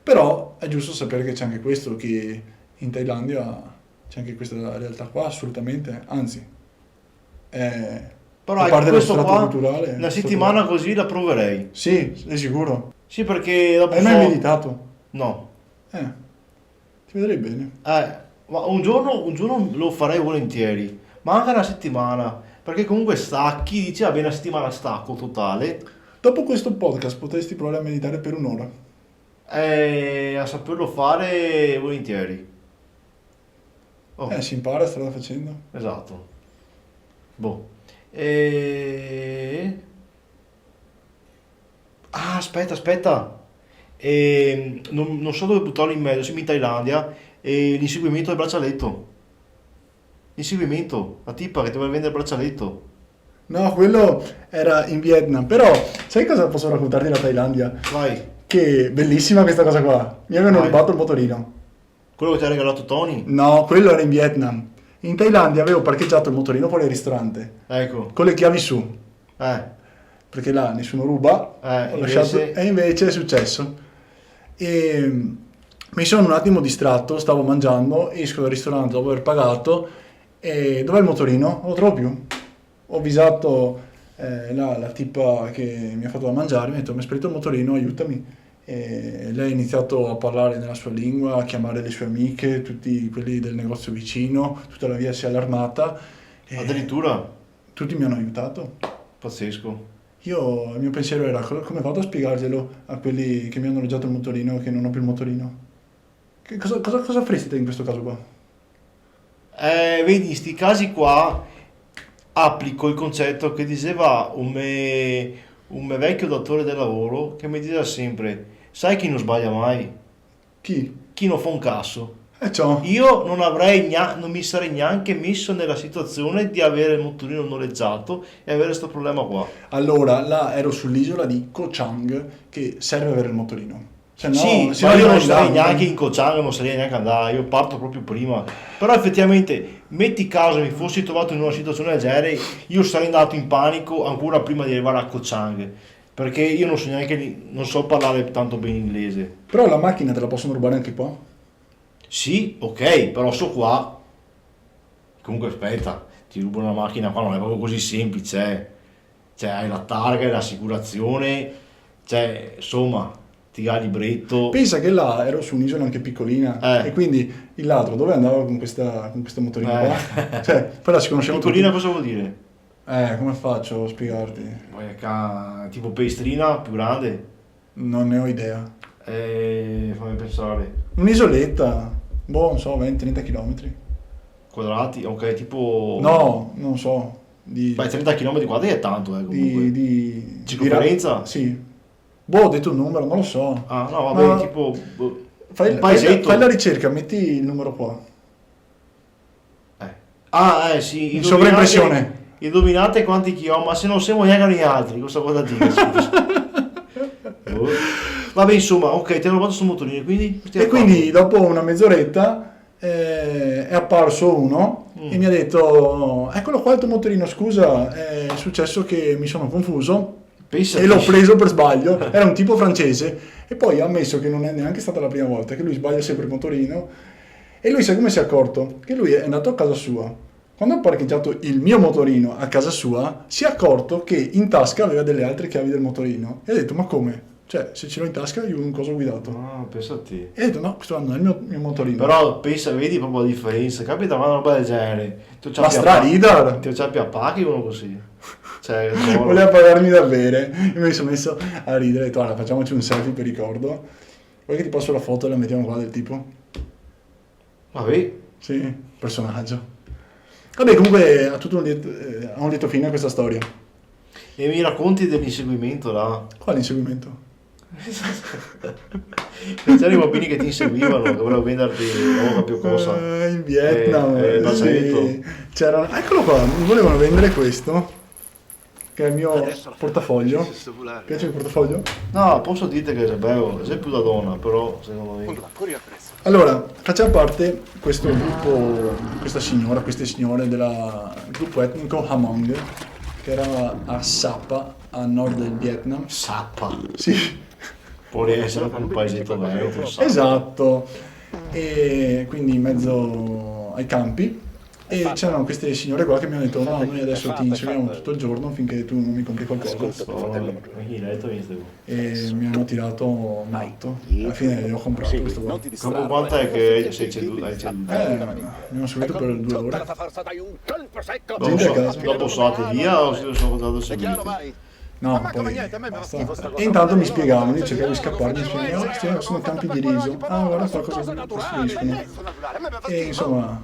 Però è giusto sapere che c'è anche questo, che in Thailandia c'è anche questa realtà qua, assolutamente. Anzi, è Però fa ecco, parte dello questo strato qua, culturale. una settimana così la proverei. Sì, sei sicuro. Sì, perché dopo Hai mai meditato? No. Ti vedrei bene. Ma un giorno lo farei volentieri, ma anche una settimana, perché comunque stacchi, dici, va bene, una settimana stacco totale, Dopo questo podcast potresti provare a meditare per un'ora. e a saperlo fare volentieri. Oh, Si impara strada facendo. esatto. Boh. Ah, aspetta. Non so dove buttarlo in mezzo, siamo in Thailandia, e l'inseguimento del braccialetto. L'inseguimento, la tipa che ti vuole vendere il braccialetto. No, quello era in Vietnam. Però, sai cosa posso raccontarti della Thailandia? Vai, Che bellissima questa cosa qua. Mi avevano vai. rubato il motorino. Quello che ti ha regalato Tony? No, quello era in Vietnam. In Thailandia avevo parcheggiato il motorino fuori al ristorante, Ecco. con le chiavi su, Eh, perché là nessuno ruba. Ho lasciato... invece... E invece è successo. E mi sono un attimo distratto, stavo mangiando, esco dal ristorante dopo aver pagato, e dov'è il motorino? Non lo trovo più. Ho avvisato la tipa che mi ha fatto da mangiare, mi ha detto mi è sparito il motorino, aiutami. E lei ha iniziato a parlare nella sua lingua, a chiamare le sue amiche, tutti quelli del negozio vicino, tutta la via si è allarmata. E Addirittura, tutti mi hanno aiutato. pazzesco. Il mio pensiero era come vado a spiegarglielo a quelli che mi hanno noleggiato il motorino e che non ho più il motorino? Cosa faresti te in questo caso qua? Vedi, in sti casi qua applico il concetto che diceva un me vecchio datore del lavoro, che mi diceva sempre, sai chi non sbaglia mai? Chi? Chi non fa un cazzo. Ciò. Io non mi sarei neanche messo nella situazione di avere il motorino noleggiato e avere questo problema qua. Allora, là ero sull'isola di Koh Chang, che serve avere il motorino. Se no, Sì, se ma no io non rimani là, sarei neanche in Koh Chang, non sarei neanche andato, io parto proprio prima. Però effettivamente, metti caso mi fossi trovato in una situazione del genere, io sarei andato in panico ancora prima di arrivare a Koh Chang, perché io non so neanche, non so parlare tanto bene inglese. Però la macchina te la possono rubare anche qua. Sì, ok, però so qua. Comunque aspetta, ti rubano una macchina qua, non è proprio così semplice. Cioè, hai la targa, hai l'assicurazione, cioè, insomma, ti dà il libretto. Pensa che là ero su un'isola anche piccolina e quindi il ladro dove andava con questa motorina qua? Cioè, poi la si conosceva Piccolina tutti. cosa vuol dire? Come faccio a spiegarti? Tipo pestrina più grande? Non ne ho idea. Fammi pensare. Un'isoletta, non so, 20-30 km. Quadrati? Ok, tipo... No, non so. Beh, 30 km quadrati è tanto, comunque. Di Circonferenza? Sì. Boh, ho detto un numero, non lo so. Ah, no, vabbè, Ma tipo... Fai, un paesetto. fai la ricerca, metti il numero qua. Sì. In sovraimpressione. Indovinate quanti chilometri, ma se non siamo neanche gli altri, cosa vuol dire? Vabbè, insomma, ok, ti hanno rubato sul motorino, quindi... E quindi dopo una mezz'oretta è apparso uno e mi ha detto eccolo qua il tuo motorino, scusa, è successo che mi sono confuso e l'ho preso per sbaglio, era un tipo francese e poi ha ammesso che non è neanche stata la prima volta, che lui sbaglia sempre il motorino e lui sai come si è accorto? Che lui è andato a casa sua. Quando ha parcheggiato il mio motorino a casa sua, si è accorto che in tasca aveva delle altre chiavi del motorino e ha detto ma come? Cioè, se ce l'ho in tasca io non cosa ho guidato. Ah, pensa a te. E ha detto no, questo non è il mio motorino. Però pensa, vedi proprio la differenza, capita una roba del genere. Ma stra-ridar! Ti ho già più a pacchi uno così. Cioè, voleva pagarmi da bere. Io mi sono messo a ridere e ho detto guarda facciamoci un selfie per ricordo. Vuoi che ti passo la foto e la mettiamo qua del tipo? Vabbè, Sì, personaggio. Vabbè, comunque ha tutto ha un lieto fine questa storia. E mi racconti dell'inseguimento là? Quale inseguimento? C'erano i bambini che ti inseguivano, che volevano venderti, non capivo cosa. In Vietnam, l'accento. c'erano, eccolo qua, mi volevano vendere questo, che è il mio portafoglio. Piace il portafoglio? No, posso dirti che sei più da donna, però secondo me... Allora, facciamo parte questo gruppo, queste signore del gruppo etnico Hmong, che era a Sapa, a nord del Vietnam. Sappa. Sì. Può essere un paesetto veneto, Sappa. Esatto, e quindi in mezzo ai campi, e c'erano queste signore qua che mi hanno detto no, noi adesso ti inseguiamo tutto il giorno finché tu non mi compri qualcosa, e mi hanno tirato matto. Alla fine ho comprato questo qua. Dopo quanto è che sei ceduto? Hai ceduto? Mi hanno seguito per 2 ore. Dopo, Gente a casa. dopo sono andati via o sono andato a seguire? No, poi basta. E intanto mi spiegavano, io cercavo di scappare, mi spiegavano, questi sono campi di riso, ah guarda qua cosa costruiscono. E insomma,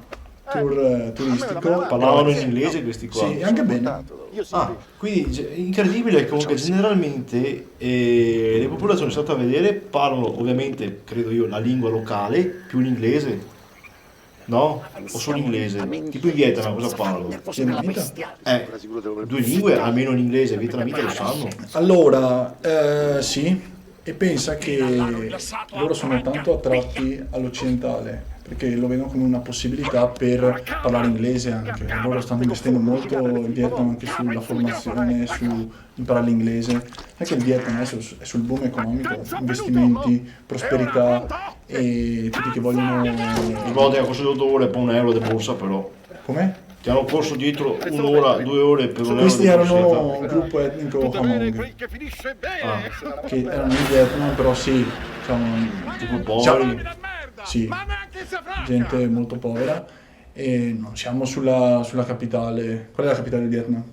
tour turistico. Parlavano in inglese questi qua? Sì, anche bene. Ah, quindi incredibile comunque generalmente le popolazioni che sono state a vedere parlano ovviamente, credo io, la lingua locale più l'inglese. No? O solo inglese? Tipo in Vietnam cosa parlano? Vietnamita? 2 lingue, almeno l'inglese e il vietnamita lo sanno. Allora, sì, e pensa che loro sono tanto attratti all'occidentale, perché lo vedono come una possibilità per parlare inglese anche. Loro stanno investendo molto in Vietnam anche sulla formazione, su imparare l'inglese. Anche il Vietnam adesso è sul boom economico, investimenti, prosperità e tutti che vogliono... Ricordo che ha costato 2 ore per €1 di borsa però. Come? Ti hanno corso dietro 1 ora, 2 ore per €1 Questi di erano borsetta. un gruppo etnico Hmong, Ah, che erano in Vietnam, però sì, diciamo, tipo poveri. sì, gente molto povera, e non siamo sulla capitale. Qual è la capitale del Vietnam?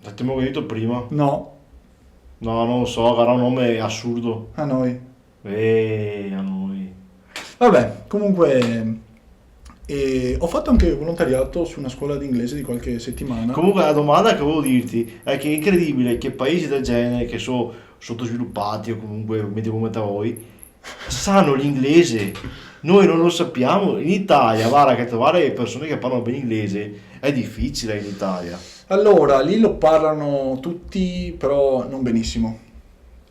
L'abbiamo detto prima. No, No, non lo so, avrà un nome assurdo. Hanoi. A noi. Vabbè, comunque ho fatto anche volontariato su una scuola di inglese di qualche settimana. Comunque la domanda che volevo dirti è che è incredibile che paesi del genere, che sono sottosviluppati o comunque medio come da voi, sanno l'inglese. Noi non lo sappiamo. In Italia, guarda che trovare persone che parlano bene inglese è difficile in Italia. Allora, lì lo parlano tutti, però non benissimo,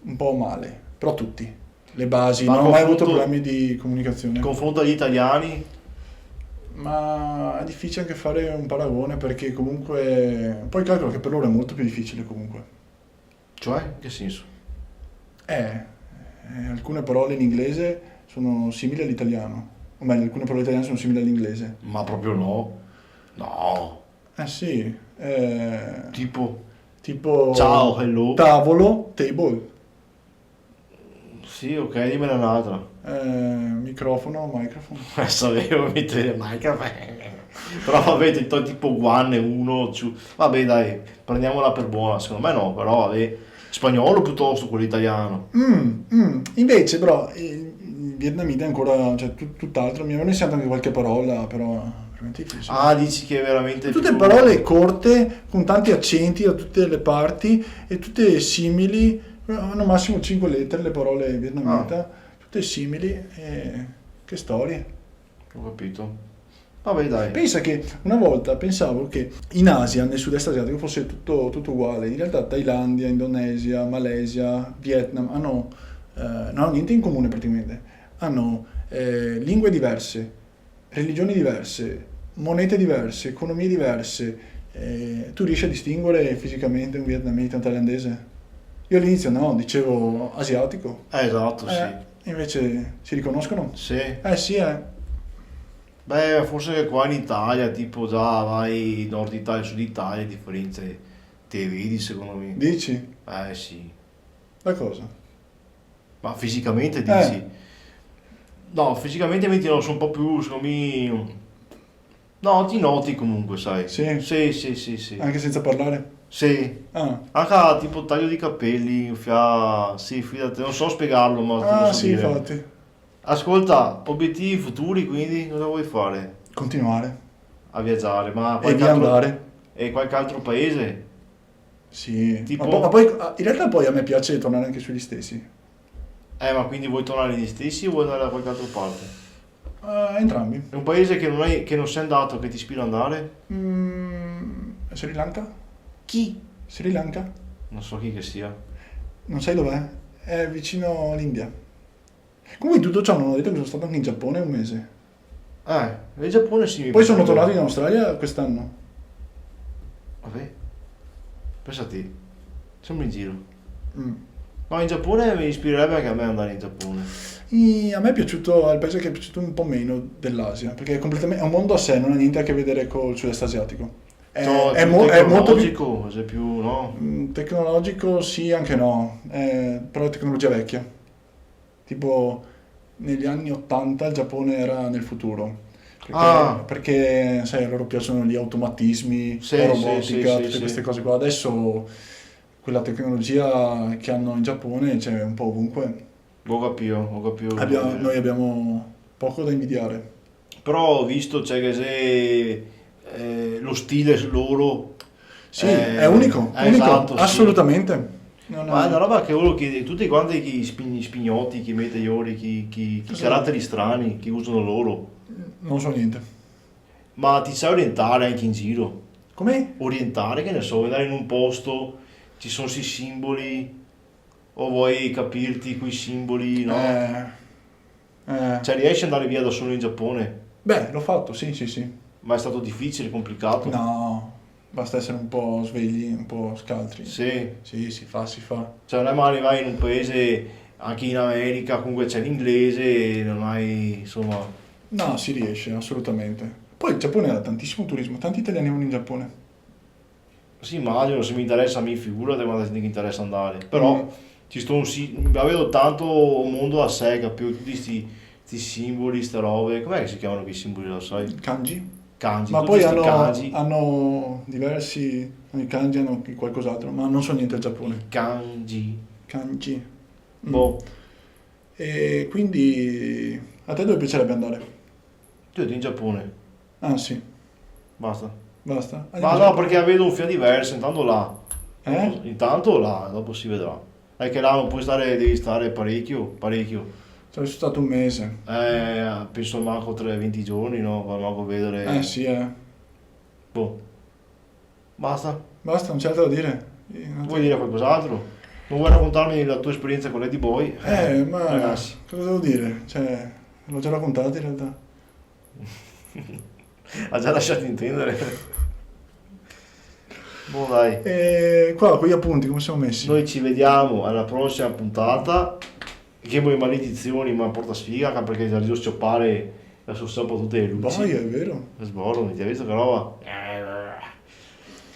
un po' male, però tutti. Le basi, Ma non ho mai avuto confronto- problemi di comunicazione. Confronto agli italiani, Ma è difficile anche fare un paragone perché comunque... Poi calcolo che per loro è molto più difficile comunque. cioè, in che senso? Alcune parole in inglese sono simili all'italiano. O meglio, alcune parole italiane sono simili all'inglese. Ma proprio no. No. Eh sì, Tipo, tipo... ciao, hello. Tavolo, table. Sì, ok, dimmene un'altra. Microfono, microphone. Sapevo mettere Minecraft. Però vabbè, tipo one, uno, vabbè dai, prendiamola per buona, secondo me no, però vabbè, spagnolo piuttosto quello italiano. Invece però il vietnamita è ancora, cioè, tutt'altro. Mi avevano insegnato anche qualche parola, però veramente difficile. Ah, dici che è veramente Tutte più... parole corte, con tanti accenti da tutte le parti e tutte simili, hanno massimo 5 lettere le parole vietnamita, tutte simili, che storie. Ho capito. Vabbè dai. Pensa che una volta pensavo che in Asia, nel sud-est asiatico, fosse tutto uguale. In realtà Thailandia, Indonesia, Malesia, Vietnam non hanno niente in comune praticamente. Hanno lingue diverse, religioni diverse, monete diverse, economie diverse. Tu riesci a distinguere fisicamente un vietnamita e un thailandese? Io all'inizio no, dicevo asiatico. Esatto, sì. Invece si riconoscono? Sì. Sì. Beh, forse che qua in Italia, tipo già vai nord Italia, sud Italia, differenze te vedi secondo me. Dici? Sì. La cosa? Ma fisicamente dici? No, fisicamente metti no, sono un po' più, secondo me... No, ti noti comunque, sai. Sì? Sì. Anche senza parlare? Sì. Ah, Anche tipo taglio di capelli, sì, fidati, non so spiegarlo, ma te lo so sì, dire. infatti. Ascolta, obiettivi futuri, quindi cosa vuoi fare? Continuare. A viaggiare, ma E di andare. e qualche altro paese? Sì. Tipo? Ma poi, in realtà poi a me piace tornare anche sugli stessi. Ma quindi vuoi tornare negli stessi o vuoi andare da qualche altra parte? Entrambi. È un paese che non sei andato, che ti ispira ad andare? Sri Lanka? Chi? Sri Lanka? Non so chi che sia. Non sai dov'è? È vicino all'India. Comunque in tutto ciò non ho detto che sono stato anche in Giappone un mese. Il Giappone sì. Poi sono tornato in Australia quest'anno. Vabbè, pensa a te, siamo in giro. Mm. Ma in Giappone mi ispirerebbe anche a me andare in Giappone. A me è piaciuto, è il paese che è piaciuto un po' meno dell'Asia, perché è un mondo a sé, non ha niente a che vedere col sud-est asiatico. È più è molto più tecnologico, è più, no? tecnologico, sì, anche no, però è tecnologia vecchia. Tipo negli anni 80 il Giappone era nel futuro. Perché sai, a loro piacciono gli automatismi, Sì, la sì, robotica, sì, tutte sì, queste sì. cose qua. Adesso quella tecnologia che hanno in Giappone c'è un po' ovunque. Ho capito. Che vuol dire. Noi abbiamo poco da invidiare. Però ho visto, cioè, che se lo stile loro Sì, è unico, unico, esatto, sì. assolutamente. Non Ma è una è- roba che uno chiede, tutti quanti chi spignotti, chi meteori, chi Sì. caratteri strani, che usano loro. Non so niente. Ma ti sai orientare anche in giro? Come? Orientare, che ne so, vuoi andare in un posto, ci sono questi simboli, o vuoi capirti quei simboli, no? Cioè riesci ad andare via da solo in Giappone, Beh, l'ho fatto, sì, sì, sì. ma è stato difficile, complicato. No, basta essere un po' svegli, un po' scaltri. Sì, Sì, si fa, si fa. cioè non è magari vai in un paese, anche in America, comunque c'è l'inglese e non hai, insomma, No, si riesce, assolutamente. Poi il Giappone ha tantissimo turismo, tanti italiani vanno in Giappone. sì, immagino, se mi interessa a me, figurate quando ti interessa andare. Però Mm. ci sto la vedo tanto un mondo a sé, capito? Tutti sti simboli, ste robe, com'è che si chiamano quei simboli, lo sai? Kanji. Kanji, Ma tutti poi sti kanji, hanno diversi, hanno i kanji, hanno qualcos'altro, ma non so niente del Giappone. kanji, Kanji. Mm. boh, E quindi a te dove piacerebbe andare? tu in Giappone, Ah sì, basta. basta. Ma Andiamo no, già. perché vedo un fila diverso, intanto là. Eh? Intanto là, dopo si vedrà. È che là non puoi stare, devi stare parecchio, parecchio. Sono stato un mese. Penso manco 20 giorni, no? Per manco vedere. Sì, Boh, basta. basta, non c'è altro da dire. Vuoi dire qualcos'altro? Non vuoi raccontarmi la tua esperienza con Lady Boy? Ma Ragazzi, cosa devo dire? Cioè, l'ho già raccontato in realtà. ha già lasciato intendere. Boh, dai. E qua, con gli appunti, come siamo messi? Noi ci vediamo alla prossima puntata. Che vuoi maledizioni, ma porta sfiga, anche perché già riesco a scioppare adesso sopra tutte le luci. Boia, è vero. Sborro, ti hai visto che roba?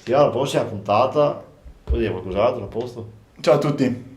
Sì, alla prossima puntata. Vuoi dire qualcos'altro, a posto? Ciao a tutti.